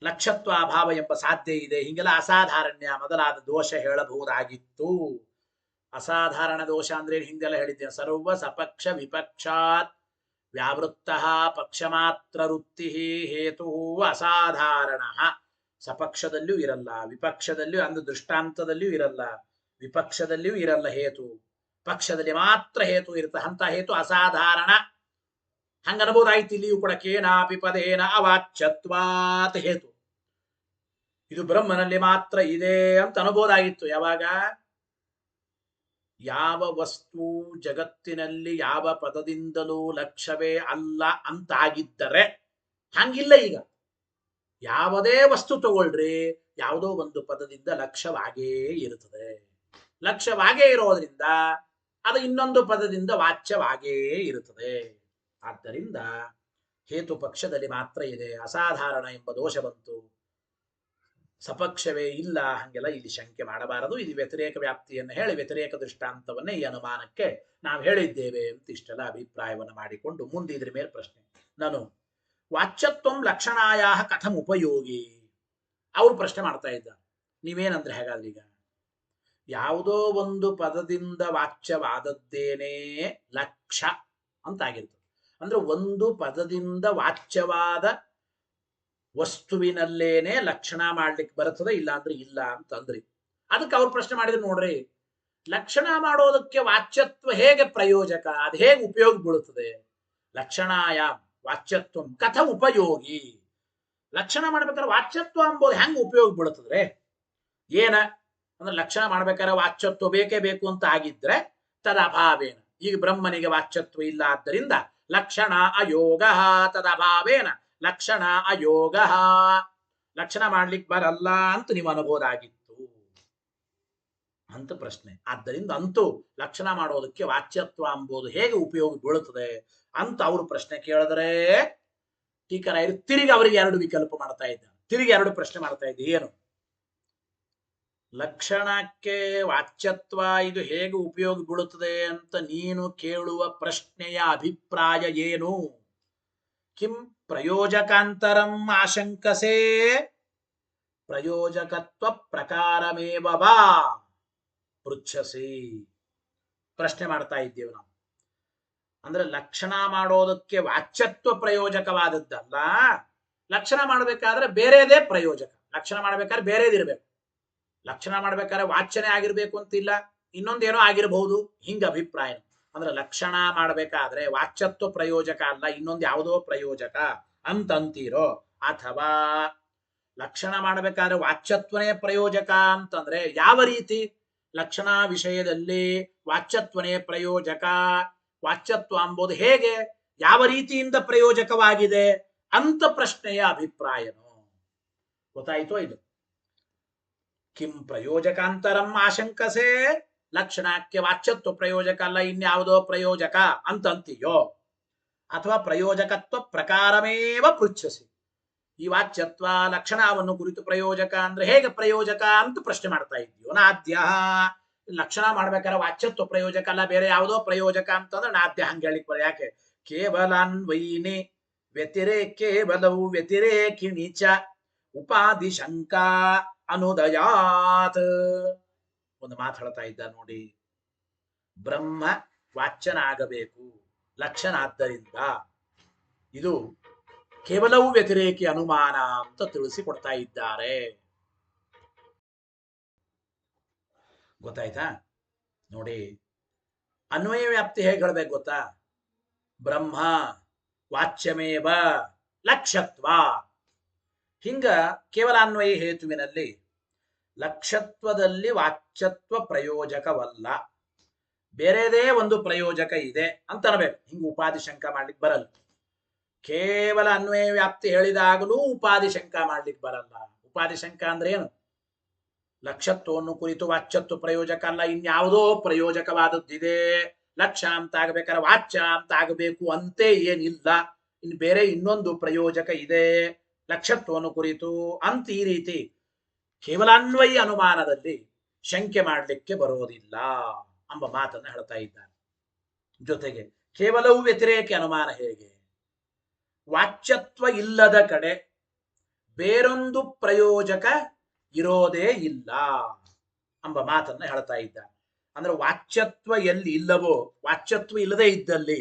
ಲಕ್ಷ್ಯತ್ವಾಭಾವ ಎಂಬ ಸಾಧ್ಯ ಇದೆ. ಹೀಗೆಲ್ಲ ಅಸಾಧಾರಣ್ಯ ಮೊದಲಾದ ದೋಷ ಹೇಳಬಹುದಾಗಿತ್ತು. ಅಸಾಧಾರಣ ದೋಷ ಅಂದ್ರೆ ಹಿಂದೆಲ್ಲ ಹೇಳಿದ್ದೇನೆ. ಸರ್ವ ಸಪಕ್ಷ ವಿಪಕ್ಷಾತ್ ವ್ಯಾವೃತ್ತ ಪಕ್ಷಮಾತ್ರ ವೃತ್ತಿ ಹೇತು ಅಸಾಧಾರಣ. ಸಪಕ್ಷದಲ್ಲಿಯೂ ಇರಲ್ಲ, ವಿಪಕ್ಷದಲ್ಲಿಯೂ ಅಂದು ದೃಷ್ಟಾಂತದಲ್ಲಿಯೂ ಇರಲ್ಲ, ವಿಪಕ್ಷದಲ್ಲಿಯೂ ಇರಲ್ಲ ಹೇತು, ಪಕ್ಷದಲ್ಲಿ ಮಾತ್ರ ಹೇತು ಇರುತ್ತೆ. ಅಂತ ಹೇತು ಅಸಾಧಾರಣ. ಹಂಗನ್ಬೋದಾಯ್ತು ಇಲ್ಲಿಯೂ ಕೂಡ. ಕೇನಾಪಿ ಪದೇನ ಅವಾಚ್ಯತ್ವಾತ್ ಹೇತು ಇದು ಬ್ರಹ್ಮನಲ್ಲಿ ಮಾತ್ರ ಇದೆ ಅಂತ ಅನ್ಬೋದಾಗಿತ್ತು. ಯಾವಾಗ ಯಾವ ವಸ್ತು ಜಗತ್ತಿನಲ್ಲಿ ಯಾವ ಪದದಿಂದಲೂ ಲಕ್ಷ್ಯವೇ ಅಲ್ಲ ಅಂತಾಗಿದ್ದರೆ. ಹಂಗಿಲ್ಲ. ಈಗ ಯಾವುದೇ ವಸ್ತು ತಗೊಳ್ರಿ, ಯಾವುದೋ ಒಂದು ಪದದಿಂದ ಲಕ್ಷ್ಯವಾಗೇ ಇರುತ್ತದೆ. ಲಕ್ಷ್ಯವಾಗೇ ಇರೋದ್ರಿಂದ ಅದು ಇನ್ನೊಂದು ಪದದಿಂದ ವಾಚ್ಯವಾಗೇ ಇರುತ್ತದೆ. ಆದ್ದರಿಂದ ಹೇತು ಪಕ್ಷದಲ್ಲಿ ಮಾತ್ರ ಇದೆ. ಅಸಾಧಾರಣ ಎಂಬ ದೋಷ ಬಂತು, ಸಪಕ್ಷವೇ ಇಲ್ಲ, ಹಂಗೆಲ್ಲ ಇಲ್ಲಿ ಶಂಕೆ ಮಾಡಬಾರದು. ಇದು ವ್ಯತಿರೇಕ ವ್ಯಾಪ್ತಿಯನ್ನು ಹೇಳಿ ವ್ಯತಿರೇಕ ದೃಷ್ಟಾಂತವನ್ನೇ ಈ ಅನುಮಾನಕ್ಕೆ ನಾವು ಹೇಳಿದ್ದೇವೆ ಅಂತ ಇಷ್ಟೆಲ್ಲ ಅಭಿಪ್ರಾಯವನ್ನು ಮಾಡಿಕೊಂಡು ಮುಂದೆ ಇದ್ರ ಮೇಲೆ ಪ್ರಶ್ನೆ. ನಾನು ವಾಚ್ಯತ್ವಂ ಲಕ್ಷಣಾಯ ಕಥಂ ಉಪಯೋಗಿ ಅವರು ಪ್ರಶ್ನೆ ಮಾಡ್ತಾ ಇದ್ದಾರೆ. ನೀವೇನಂದ್ರೆ ಹೇಗಾದ್ರೆ ಈಗ ಯಾವುದೋ ಒಂದು ಪದದಿಂದ ವಾಚ್ಯವಾದದ್ದೇನೇ ಲಕ್ಷ್ಯ ಅಂತ ಆಗಿರ್ತದೆ. ಅಂದ್ರೆ ಒಂದು ಪದದಿಂದ ವಾಚ್ಯವಾದ ವಸ್ತುವಿನಲ್ಲೇನೆ ಲಕ್ಷಣ ಮಾಡ್ಲಿಕ್ಕೆ ಬರುತ್ತದೆ, ಇಲ್ಲ ಅಂದ್ರೆ ಇಲ್ಲ ಅಂತಂದ್ರಿ. ಅದಕ್ಕೆ ಅವ್ರು ಪ್ರಶ್ನೆ ಮಾಡಿದ್ರು, ನೋಡ್ರಿ ಲಕ್ಷಣ ಮಾಡೋದಕ್ಕೆ ವಾಚ್ಯತ್ವ ಹೇಗೆ ಪ್ರಯೋಜಕ, ಅದು ಹೇಗೆ ಉಪಯೋಗ ಬೀಳುತ್ತದೆ? ಲಕ್ಷಣಾಯ ವಾಚ್ಯತ್ವ ಕಥ ಉಪಯೋಗಿ. ಲಕ್ಷಣ ಮಾಡ್ಬೇಕಾದ್ರೆ ವಾಚ್ಯತ್ವ ಎಂಬುದು ಹೆಂಗೆ ಉಪಯೋಗ ಬೀಳುತ್ತದೆ? ಏನ ಅಂದ್ರೆ ಲಕ್ಷಣ ಮಾಡ್ಬೇಕಾದ್ರೆ ವಾಚ್ಯತ್ವ ಬೇಕೇ ಬೇಕು ಅಂತ ಆಗಿದ್ರೆ ತದಭಾವೇನ. ಈಗ ಬ್ರಹ್ಮನಿಗೆ ವಾಚ್ಯತ್ವ ಇಲ್ಲ, ಆದ್ದರಿಂದ ಲಕ್ಷಣ ಅಯೋಗ. ತದಭಾವೇನ ಲಕ್ಷಣ ಅಯೋಗ, ಲಕ್ಷಣ ಮಾಡ್ಲಿಕ್ಕೆ ಬರಲ್ಲ ಅಂತ ನೀವು ಅನ್ಬೋದಾಗಿತ್ತು ಅಂತ ಪ್ರಶ್ನೆ. ಆದ್ದರಿಂದ ಅಂತೂ ಲಕ್ಷಣ ಮಾಡೋದಕ್ಕೆ ವಾಚ್ಯತ್ವ ಎಂಬುದು ಹೇಗೆ ಉಪಯೋಗ ಬೀಳುತ್ತದೆ ಅಂತ ಅವರು ಪ್ರಶ್ನೆ ಕೇಳಿದ್ರೆ, ಟೀಕರಾಯರು ತಿರುಗಿ ಅವರಿಗೆ ಎರಡು ವಿಕಲ್ಪ ಮಾಡ್ತಾ ಇದ್ದಾರೆ. ತಿರುಗಿ ಎರಡು ಪ್ರಶ್ನೆ ಮಾಡ್ತಾ ಇದ್ದೆ. ಏನು ಲಕ್ಷಣಕ್ಕೆ ವಾಚ್ಯತ್ವ ಇದು ಹೇಗೆ ಉಪಯೋಗ ಬೀಳುತ್ತದೆ ಅಂತ ನೀನು ಕೇಳುವ ಪ್ರಶ್ನೆಯ ಅಭಿಪ್ರಾಯ ಏನು? ಕಿಂ ಪ್ರಯೋಜಕಾಂತರಂ ಆಶಂಕಸೆ ಪ್ರಯೋಜಕತ್ವ ಪ್ರಕಾರಮೇವ ವಾ ಪೃಚ್ಛಸಿ. ಪ್ರಶ್ನೆ ಮಾಡ್ತಾ ಇದ್ದೇವೆ ನಾವು. ಅಂದ್ರೆ ಲಕ್ಷಣ ಮಾಡೋದಕ್ಕೆ ವಾಚ್ಯತ್ವ ಪ್ರಯೋಜಕವಾದದ್ದಲ್ಲ, ಲಕ್ಷಣ ಮಾಡಬೇಕಾದ್ರೆ ಬೇರೆದೇ ಪ್ರಯೋಜಕ. ಲಕ್ಷಣ ಮಾಡಬೇಕಾದ್ರೆ ಬೇರೆದಿರ್ಬೇಕು. ಲಕ್ಷಣ ಮಾಡ್ಬೇಕಾದ್ರೆ ವಾಚ್ಯನೇ ಆಗಿರ್ಬೇಕು ಅಂತಿಲ್ಲ, ಇನ್ನೊಂದೇನೋ ಆಗಿರಬಹುದು. ಹಿಂಗ ಅಭಿಪ್ರಾಯ. ಅಂದ್ರೆ ಲಕ್ಷಣ ಮಾಡಬೇಕಾದ್ರೆ ವಾಚ್ಯತ್ವ ಪ್ರಯೋಜಕ ಅಲ್ಲ, ಇನ್ನೊಂದು ಯಾವುದೋ ಪ್ರಯೋಜಕ ಅಂತಂತೀರೋ, ಅಥವಾ ಲಕ್ಷಣ ಮಾಡಬೇಕಾದ್ರೆ ವಾಚ್ಯತ್ವನೇ ಪ್ರಯೋಜಕ ಅಂತಂದ್ರೆ ಯಾವ ರೀತಿ? ಲಕ್ಷಣ ವಿಷಯದಲ್ಲಿ ವಾಚ್ಯತ್ವನೇ ಪ್ರಯೋಜಕ. ವಾಚ್ಯತ್ವ ಎಂಬುದು ಹೇಗೆ, ಯಾವ ರೀತಿಯಿಂದ ಪ್ರಯೋಜಕವಾಗಿದೆ ಅಂತ ಪ್ರಶ್ನೆಯ ಅಭಿಪ್ರಾಯನು. ಗೊತ್ತಾಯ್ತೋ ಇದು? ಕಿಂ ಪ್ರಯೋಜಕಾಂತರಂ ಆಶಂಕಸೆ ಲಕ್ಷಣಕ್ಕೆ ವಾಚ್ಯತ್ವ ಪ್ರಯೋಜಕ ಅಲ್ಲ ಇನ್ಯಾವುದೋ ಪ್ರಯೋಜಕ ಅಂತಂತೀಯೋ, ಅಥವಾ ಪ್ರಯೋಜಕತ್ವ ಪ್ರಕಾರಮೇವ ಪೃಚ್ಛಸಿ. ಈ ವಾಚ್ಯತ್ವ ಲಕ್ಷಣವನ್ನು ಕುರಿತು ಪ್ರಯೋಜಕ ಅಂದ್ರೆ ಹೇಗೆ ಪ್ರಯೋಜಕ ಅಂತ ಪ್ರಶ್ನೆ ಮಾಡ್ತಾ ಇದ್ದೀಯೋ. ನಾದ್ಯ ಲಕ್ಷಣ ಮಾಡ್ಬೇಕಾದ್ರೆ ವಾಚ್ಯತ್ವ ಪ್ರಯೋಜಕ ಅಲ್ಲ ಬೇರೆ ಯಾವುದೋ ಪ್ರಯೋಜಕ ಅಂತಂದ್ರೆ ನಾದ್ಯ ಹಂಗೆ ಹೇಳಿಕ್ ಬರ. ಯಾಕೆ? ಕೇವಲಾನ್ವಯಿನಿ ಕೇವಲವು ವ್ಯತಿರೇಕಿಣಿ ಚ ಉಪಾಧಿ ಶಂಕಾ ಅನುದಯಾತ್. ಒಂದು ಮಾತು ಹೇಳ್ತಾ ಇದ್ದ ನೋಡಿ, ಬ್ರಹ್ಮ ವಾಚ್ಯನಾಗಬೇಕು ಲಕ್ಷಣ, ಆದ್ದರಿಂದ ಇದು ಕೇವಲವು ವ್ಯತಿರೇಕಿ ಅನುಮಾನ ಅಂತ ತಿಳಿಸಿಕೊಡ್ತಾ ಇದ್ದಾರೆ. ಗೊತ್ತಾಯ್ತಾ? ನೋಡಿ, ಅನ್ವಯ ವ್ಯಾಪ್ತಿ ಹೇಗೆ ಹೇಳ್ಬೇಕು ಗೊತ್ತಾ? ಬ್ರಹ್ಮ ವಾಚ್ಯಮೇವ ಲಕ್ಷ್ಯತ್ವ. ಹಿಂಗ ಕೇವಲ ಅನ್ವಯ ಹೇತುವಿನಲ್ಲಿ ಲಕ್ಷ್ಯತ್ವದಲ್ಲಿ ವಾಚ್ಯತ್ವ ಪ್ರಯೋಜಕವಲ್ಲ, ಬೇರೆದೇ ಒಂದು ಪ್ರಯೋಜಕ ಇದೆ ಅಂತ ಅನ್ಬೇಕು. ಹಿಂಗ ಉಪಾಧಿ ಶಂಕ ಮಾಡ್ಲಿಕ್ಕೆ ಬರಲ್ಲ. ಕೇವಲ ಅನ್ವಯ ವ್ಯಾಪ್ತಿ ಹೇಳಿದಾಗಲೂ ಉಪಾಧಿ ಶಂಕ ಮಾಡ್ಲಿಕ್ಕೆ ಬರಲ್ಲ. ಉಪಾಧಿ ಶಂಕ ಅಂದ್ರೆ ಏನು? ಲಕ್ಷ್ಯತ್ವವನ್ನು ಕುರಿತು ವಾಚ್ಯತ್ವ ಪ್ರಯೋಜಕ ಅಲ್ಲ ಇನ್ಯಾವುದೋ ಪ್ರಯೋಜಕವಾದದ್ದಿದೆ, ಲಕ್ಷ್ಯ ಅಂತ ಆಗಬೇಕಾದ್ರೆ ವಾಚ್ಯ ಅಂತ ಆಗಬೇಕು ಅಂತೇ ಏನಿಲ್ಲ, ಇನ್ನು ಬೇರೆ ಇನ್ನೊಂದು ಪ್ರಯೋಜಕ ಇದೆ ಲಕ್ಷ್ಯತ್ವವನ್ನು ಕುರಿತು ಅಂತ ಈ ರೀತಿ ಕೇವಲ ಅನ್ವಯ ಅನುಮಾನದಲ್ಲಿ ಶಂಕೆ ಮಾಡಲಿಕ್ಕೆ ಬರೋದಿಲ್ಲ ಎಂಬ ಮಾತನ್ನು ಹೇಳ್ತಾ ಇದ್ದಾರೆ. ಜೊತೆಗೆ ಕೇವಲವು ವ್ಯತಿರೇಕ ಅನುಮಾನ ಹೇಗೆ? ವಾಚ್ಯತ್ವ ಇಲ್ಲದ ಕಡೆ ಬೇರೊಂದು ಪ್ರಯೋಜಕ ಇರೋದೇ ಇಲ್ಲ ಎಂಬ ಮಾತನ್ನ ಹೇಳ್ತಾ ಇದ್ದಾರೆ. ಅಂದ್ರೆ ವಾಚ್ಯತ್ವ ಎಲ್ಲಿ ಇಲ್ಲವೋ, ವಾಚ್ಯತ್ವ ಇಲ್ಲದೆ ಇದ್ದಲ್ಲಿ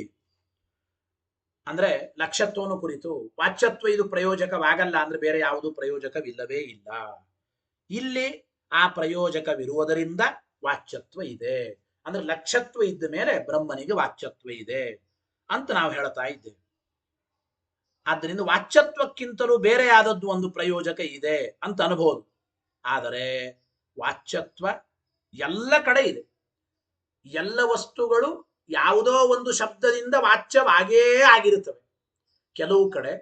ಅಂದ್ರೆ ಲಕ್ಷ್ಯತ್ವವನ್ನು ಕುರಿತು ವಾಚ್ಯತ್ವ ಇದು ಪ್ರಯೋಜಕವಾಗಲ್ಲ ಅಂದ್ರೆ ಬೇರೆ ಯಾವುದು ಪ್ರಯೋಜಕವಿಲ್ಲವೇ ಇಲ್ಲ. ಇಲ್ಲಿ ಆ ಪ್ರಯೋಜಕವಿರುವುದರಿಂದ ವಾಚ್ಯತ್ವ ಇದೆ. ಅಂದ್ರೆ ಲಕ್ಷ್ಯತ್ವ ಇದ್ದ ಮೇಲೆ ಬ್ರಹ್ಮನಿಗೆ ವಾಚ್ಯತ್ವ ಇದೆ ಅಂತ ನಾವು ಹೇಳ್ತಾ ಇದ್ದೇವೆ. ಆದ್ದರಿಂದ ವಾಚ್ಯತ್ವಕ್ಕಿಂತಲೂ ಬೇರೆ ಆದದ್ದು ಒಂದು ಪ್ರಯೋಜಕ ಇದೆ ಅಂತ ಅನ್ಬೋದು. ಆದರೆ ವಾಚ್ಯತ್ವ ಎಲ್ಲ ಕಡೆ ಇದೆ. ಎಲ್ಲ ವಸ್ತುಗಳು ಯಾವುದೋ ಒಂದು ಶಬ್ದದಿಂದ ವಾಚ್ಯವಾಗೇ ಆಗಿರುತ್ತವೆ. ಕೆಲವು ಕಡೆ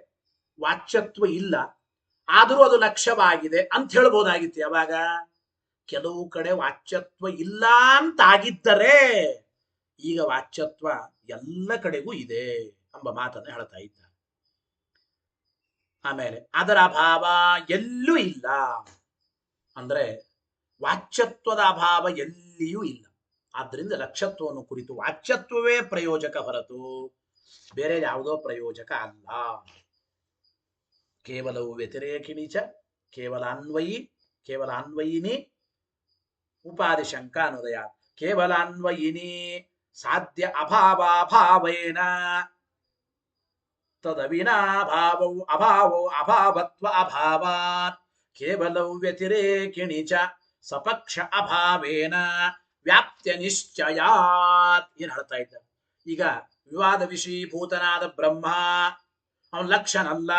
ವಾಚ್ಯತ್ವ ಇಲ್ಲ, ಆದರೂ ಅದು ಲಕ್ಷ್ಯವಾಗಿದೆ ಅಂತ ಹೇಳ್ಬೋದಾಗಿತ್ತು. ಯಾವಾಗ? ಕೆಲವು ಕಡೆ ವಾಚ್ಯತ್ವ ಇಲ್ಲ ಅಂತಾಗಿದ್ದರೆ ಈಗ ವಾಚ್ಯತ್ವ ಎಲ್ಲ ಕಡೆಗೂ ಇದೆ ಎಂಬ ಮಾತನ್ನು ಹೇಳ್ತಾ ಇದ್ದಾರೆ. ಆಮೇಲೆ ಅದರ ಅಭಾವ ಎಲ್ಲೂ ಇಲ್ಲ ಅಂದ್ರೆ ವಾಚ್ಯತ್ವದ ಅಭಾವ ಎಲ್ಲಿಯೂ ಇಲ್ಲ. ಆದ್ದರಿಂದ ಲಕ್ಷ್ಯತ್ವವನ್ನು ಕುರಿತು ವಾಚ್ಯತ್ವವೇ ಪ್ರಯೋಜಕ ಹೊರತು ಬೇರೆ ಯಾವುದೋ ಪ್ರಯೋಜಕ ಅಲ್ಲ. ಕೇವಲವು ವ್ಯತಿರೇಕಿಣಿ ಚ ಕೇವಲ ಅನ್ವಯಿನಿ ಉಪಾಧಿ ಶಂಕ ಅನುದಯ. ಕೇವಲ ಅನ್ವಯಿನಿ ಸಾಧ್ಯ ಅಭಾವೇನ ತದವಿನಾಭಾವವು ಅಭಾವತ್ವ ಅಭಾವಾತ್ ಕೇವಲವು ವ್ಯತಿರೇಕಿಣಿ ಚ ಸಪಕ್ಷ ಅಭಾವೇನ ವ್ಯಾಪ್ತ್ಯ ನಿಶ್ಚಯಾತ್. ಏನ್ ಹೇಳ್ತಾ ಇದ್ದಾರೆ? ಈಗ ವಿವಾದ ವಿಷೀಭೂತನಾದ ಬ್ರಹ್ಮ ಅವನ ಲಕ್ಷಣಲ್ಲ,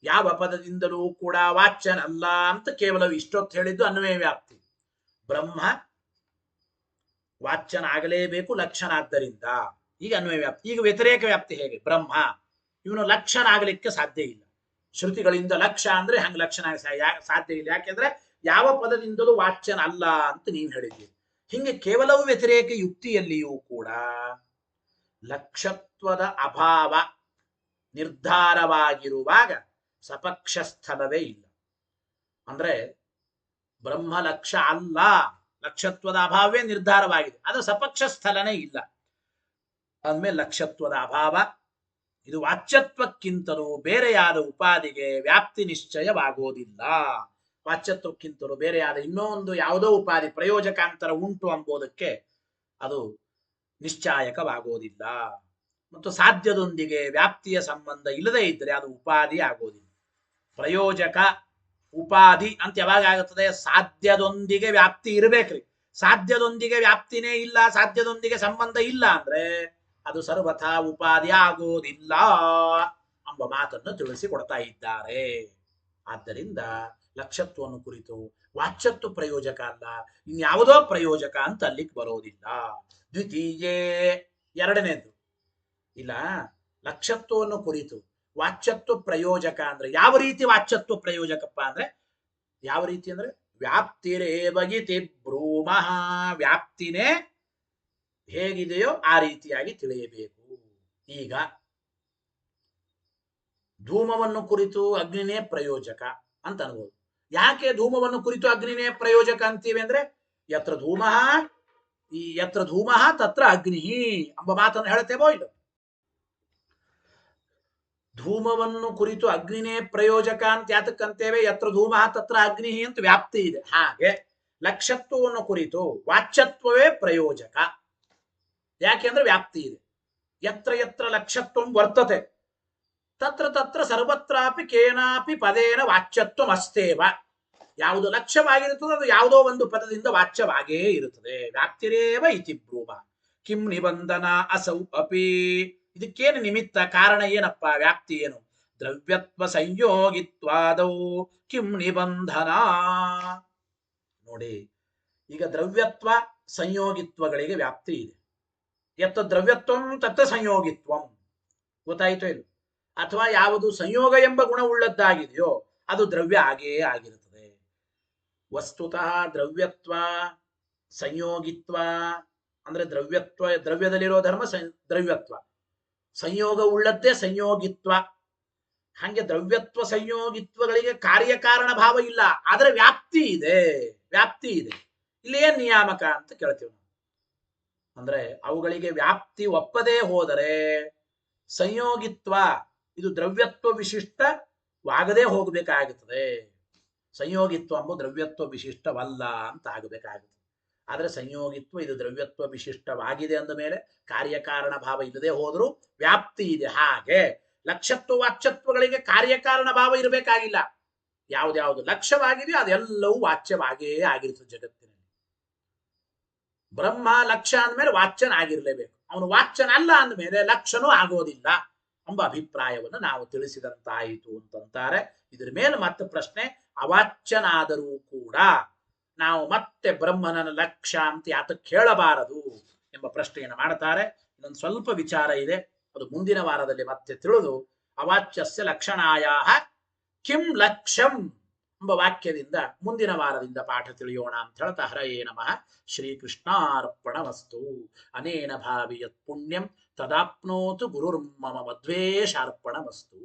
ಯಾವ ಪದದಿಂದಲೂ ಕೂಡ ವಾಚ್ಯನಲ್ಲ ಅಂತ ಕೇವಲ ಇಷ್ಟೊತ್ತು ಹೇಳಿದ್ದು ಅನ್ವಯ ವ್ಯಾಪ್ತಿ. ಬ್ರಹ್ಮ ವಾಚ್ಯನಾಗಲೇಬೇಕು ಲಕ್ಷಣ ಆದ್ದರಿಂದ ಈಗ ಅನ್ವಯ ವ್ಯಾಪ್ತಿ. ಈಗ ವ್ಯತಿರೇಕ ವ್ಯಾಪ್ತಿ ಹೇಗೆ? ಬ್ರಹ್ಮ ಇವನು ಲಕ್ಷಣ ಆಗಲಿಕ್ಕೆ ಸಾಧ್ಯ ಇಲ್ಲ. ಶ್ರುತಿಗಳಿಂದ ಲಕ್ಷ್ಯ ಅಂದ್ರೆ ಹಂಗ ಲಕ್ಷಣ ಸಾಧ್ಯ ಇಲ್ಲ. ಯಾಕೆಂದ್ರೆ ಯಾವ ಪದದಿಂದಲೂ ವಾಚ್ಯನ ಅಲ್ಲ ಅಂತ ನೀವು ಹೇಳಿದ್ದೀರಿ. ಹಿಂಗೆ ಕೇವಲವು ವ್ಯತಿರೇಕ ಯುಕ್ತಿಯಲ್ಲಿಯೂ ಕೂಡ ಲಕ್ಷ್ಯತ್ವದ ಅಭಾವ ನಿರ್ಧಾರವಾಗಿರುವಾಗ ಸಪಕ್ಷ ಸ್ಥಳವೇ ಇಲ್ಲ. ಅಂದ್ರೆ ಬ್ರಹ್ಮ ಲಕ್ಷ್ಯ ಅಲ್ಲ, ಲಕ್ಷ್ಯತ್ವದ ಅಭಾವವೇ ನಿರ್ಧಾರವಾಗಿದೆ, ಅದು ಸಪಕ್ಷ ಸ್ಥಳನೇ ಇಲ್ಲ ಅಂದ್ಮೇಲೆ ಲಕ್ಷ್ಯತ್ವದ ಅಭಾವ ಇದು ವಾಚ್ಯತ್ವಕ್ಕಿಂತಲೂ ಬೇರೆಯಾದ ಉಪಾಧಿಗೆ ವ್ಯಾಪ್ತಿ ನಿಶ್ಚಯವಾಗೋದಿಲ್ಲ. ವಾಚ್ಯತ್ವಕ್ಕಿಂತಲೂ ಬೇರೆಯಾದ ಇನ್ನೊಂದು ಯಾವುದೋ ಉಪಾಧಿ ಪ್ರಯೋಜಕಾಂತರ ಉಂಟು ಎಂಬುದಕ್ಕೆ ಅದು ನಿಶ್ಚಾಯಕವಾಗೋದಿಲ್ಲ. ಮತ್ತು ಸಾಧ್ಯದೊಂದಿಗೆ ವ್ಯಾಪ್ತಿಯ ಸಂಬಂಧ ಇಲ್ಲದೆ ಇದ್ದರೆ ಅದು ಉಪಾಧಿ ಆಗೋದಿಲ್ಲ. ಪ್ರಯೋಜಕ ಉಪಾಧಿ ಅಂತ ಯಾವಾಗ ಆಗುತ್ತದೆ? ಸಾಧ್ಯದೊಂದಿಗೆ ವ್ಯಾಪ್ತಿ ಇರಬೇಕ್ರಿ. ಸಾಧ್ಯದೊಂದಿಗೆ ವ್ಯಾಪ್ತಿನೇ ಇಲ್ಲ, ಸಾಧ್ಯದೊಂದಿಗೆ ಸಂಬಂಧ ಇಲ್ಲ ಅಂದ್ರೆ ಅದು ಸರ್ವಥಾ ಉಪಾಧಿ ಆಗೋದಿಲ್ಲ ಎಂಬ ಮಾತನ್ನು ತಿಳಿಸಿಕೊಡ್ತಾ ಇದ್ದಾರೆ. ಆದ್ದರಿಂದ ಲಕ್ಷ್ಯತ್ವವನ್ನು ಕುರಿತು ವಾಚ್ಯತ್ವ ಪ್ರಯೋಜಕ ಅಲ್ಲ ಇನ್ಯಾವುದೋ ಪ್ರಯೋಜಕ ಅಂತ ಅಲ್ಲಿಗೆ ಬರೋದಿಲ್ಲ. ದ್ವಿತೀಯೇ ಎರಡನೇದು ಇಲ್ಲ, ಲಕ್ಷ್ಯತ್ವವನ್ನು ಕುರಿತು ವಾಚ್ಯತ್ವ ಪ್ರಯೋಜಕ ಅಂದ್ರೆ ಯಾವ ರೀತಿ ವಾಚ್ಯತ್ವ ಪ್ರಯೋಜಕಪ್ಪ ಅಂದ್ರೆ ಯಾವ ರೀತಿ ಅಂದ್ರೆ ವ್ಯಾಪ್ತಿರೇವ ಇತಿ ಬ್ರೂಮಃ. ವ್ಯಾಪ್ತಿನೇ ಹೇಗಿದೆಯೋ ಆ ರೀತಿಯಾಗಿ ತಿಳಿಯಬೇಕು. ಈಗ ಧೂಮವನ್ನು ಕುರಿತು ಅಗ್ನಿನೇ ಪ್ರಯೋಜಕ ಅಂತ ಅನ್ಬೋದು. ಯಾಕೆ ಧೂಮವನ್ನು ಕುರಿತು ಅಗ್ನಿನೇ ಪ್ರಯೋಜಕ ಅಂತೀವಿ ಅಂದ್ರೆ, ಯತ್ರ ಧೂಮಃ ಯತ್ರ ಧೂಮಃ ತತ್ರ ಅಗ್ನಿ ಎಂಬ ಮಾತನ್ನು ಹೇಳ್ತೇವೋ ಇಲ್ಲ. ಧೂಮವನ್ನು ಕುರಿತು ಅಗ್ನಿನೇ ಪ್ರಯೋಜಕ ಅಂತ ಯಾತಕ್ಕಂತೇವೆ? ಯತ್ರ ಧೂಮಃ ತತ್ರ ಅಗ್ನಿ ಅಂತ ವ್ಯಾಪ್ತಿ ಇದೆ. ಹಾಗೆ ಲಕ್ಷ್ಯತ್ವವನ್ನು ಕುರಿತು ವಾಚ್ಯತ್ವವೇ ಪ್ರಯೋಜಕ. ಯಾಕೆಂದ್ರೆ ವ್ಯಾಪ್ತಿ ಇದೆ. ಯತ್ರ ಯತ್ರ ಲಕ್ಷ್ಯತ್ವಂ ವರ್ತತೆ ತತ್ರ ತತ್ರ ಸರ್ವತ್ರಾಪಿ ಕೇನಾಪಿ ಪದೇನ ವಾಚ್ಯತ್ವ ಅಸ್ತೇವ. ಯಾವುದು ಲಕ್ಷ್ಯವಾಗಿರುತ್ತದೆ ಅದು ಯಾವುದೋ ಒಂದು ಪದದಿಂದ ವಾಚ್ಯವಾಗೇ ಇರುತ್ತದೆ. ವ್ಯಾಪ್ತಿರೇವ ಇತಿ ಬ್ರೂಮ. ಕಿಂ ನಿಬಂಧನ ಅಸೌ ಅಪಿ. ಇದಕ್ಕೇನು ನಿಮಿತ್ತ, ಕಾರಣ ಏನಪ್ಪ? ವ್ಯಾಪ್ತಿ ಏನು? ದ್ರವ್ಯತ್ವ ಸಂಯೋಗಿತ್ವಾದೌ ಕಿಂ ನಿಬಂಧನ. ನೋಡಿ, ಈಗ ದ್ರವ್ಯತ್ವ ಸಂಯೋಗಿತ್ವಗಳಿಗೆ ವ್ಯಾಪ್ತಿ ಇದೆ. ಯತ್ತ ದ್ರವ್ಯತ್ವಂ ತತ್ತ ಸಂಯೋಗಿತ್ವಂ. ಗೊತ್ತಾಯಿತೋ ಇಲ್ಲ? ಅಥವಾ ಯಾವುದು ಸಂಯೋಗ ಎಂಬ ಗುಣವುಳ್ಳದ್ದಾಗಿದೆಯೋ ಅದು ದ್ರವ್ಯ ಆಗೇ ಆಗಿರುತ್ತದೆ. ವಸ್ತುತಃ ದ್ರವ್ಯತ್ವ ಸಂಯೋಗಿತ್ವ ಅಂದ್ರೆ ದ್ರವ್ಯತ್ವ, ದ್ರವ್ಯದಲ್ಲಿರೋ ಧರ್ಮ ದ್ರವ್ಯತ್ವ, ಸಂಯೋಗ ಉಳ್ಳದ್ದೇ ಸಂಯೋಗಿತ್ವ. ಹಾಗೆ ದ್ರವ್ಯತ್ವ ಸಂಯೋಗಿತ್ವಗಳಿಗೆ ಕಾರ್ಯಕಾರಣ ಭಾವ ಇಲ್ಲ, ಆದರೆ ವ್ಯಾಪ್ತಿ ಇದೆ. ವ್ಯಾಪ್ತಿ ಇದೆ. ಇಲ್ಲಿ ಏನ್ ನಿಯಾಮಕ ಅಂತ ಕೇಳ್ತೀವಿ ನಾವು. ಅಂದ್ರೆ ಅವುಗಳಿಗೆ ವ್ಯಾಪ್ತಿ ಒಪ್ಪದೇ ಹೋದರೆ ಸಂಯೋಗಿತ್ವ ಇದು ದ್ರವ್ಯತ್ವ ವಿಶಿಷ್ಟವಾಗದೇ ಹೋಗಬೇಕಾಗುತ್ತದೆ. ಸಂಯೋಗಿತ್ವ ಎಂಬುದು ದ್ರವ್ಯತ್ವ ವಿಶಿಷ್ಟವಲ್ಲ ಅಂತ ಆಗಬೇಕಾಗುತ್ತದೆ. ಆದರೆ ಸಂಯೋಗಿತ್ವ ಇದು ದ್ರವ್ಯತ್ವ ವಿಶಿಷ್ಟವಾಗಿದೆ ಅಂದ ಮೇಲೆ ಕಾರ್ಯಕಾರಣ ಭಾವ ಇಲ್ಲದೆ ಹೋದರೂ ವ್ಯಾಪ್ತಿ ಇದೆ. ಹಾಗೆ ಲಕ್ಷ್ಯತ್ವ ವಾಚ್ಯತ್ವಗಳಿಗೆ ಕಾರ್ಯಕಾರಣ ಭಾವ ಇರಬೇಕಾಗಿಲ್ಲ. ಯಾವುದ್ಯಾವುದು ಲಕ್ಷ್ಯವಾಗಿದೆಯೋ ಅದೆಲ್ಲವೂ ವಾಚ್ಯವಾಗೇ ಆಗಿರ್ತದೆ ಜಗತ್ತಿನಲ್ಲಿ. ಬ್ರಹ್ಮ ಲಕ್ಷ್ಯ ಅಂದಮೇಲೆ ವಾಚ್ಯನಾಗಿರ್ಲೇಬೇಕು. ಅವನು ವಾಚ್ಯನಲ್ಲ ಅಂದಮೇಲೆ ಲಕ್ಷ್ಯನೂ ಆಗೋದಿಲ್ಲ ಎಂಬ ಅಭಿಪ್ರಾಯವನ್ನು ನಾವು ತಿಳಿಸಿದಂತಾಯಿತು ಅಂತಂತಾರೆ. ಇದರ ಮೇಲೆ ಮತ್ತೆ ಪ್ರಶ್ನೆ, ಅವಾಚ್ಯನಾದರೂ ಕೂಡ ನಾವು ಮತ್ತೆ ಬ್ರಹ್ಮನ ಲಕ್ಷ್ಯ ಅಂತ ಯಾತಕ್ಕೆ ಕೇಳಬಾರದು ಎಂಬ ಪ್ರಶ್ನೆಯನ್ನು ಮಾಡ್ತಾರೆ. ಇನ್ನೊಂದು ಸ್ವಲ್ಪ ವಿಚಾರ ಇದೆ, ಅದು ಮುಂದಿನ ವಾರದಲ್ಲಿ ಮತ್ತೆ ತಿಳಿದು ಅವಾಚ್ಯಸ್ಯ ಲಕ್ಷಣಾಯಾಹ ಕಿಂ ಲಕ್ಷ್ಯಂ ಎಂಬ ವಾಕ್ಯದಿಂದ ಮುಂದಿನ ವಾರದಿಂದ ಪಾಠ ತಿಳಿಯೋಣ ಅಂತ ಹೇಳ್ತಾ, ಹರಯೇ ನಮಃ. ಶ್ರೀಕೃಷ್ಣಾರ್ಪಣಮಸ್ತು. ಅನೇನ ಭಾವಿ ಯತ್ ಪುಣ್ಯಂ ತದಾಪ್ನೋತು ಗುರುರ್ಮಮ ಮಧ್ವೇಶಾರ್ಪಣಮಸ್ತು.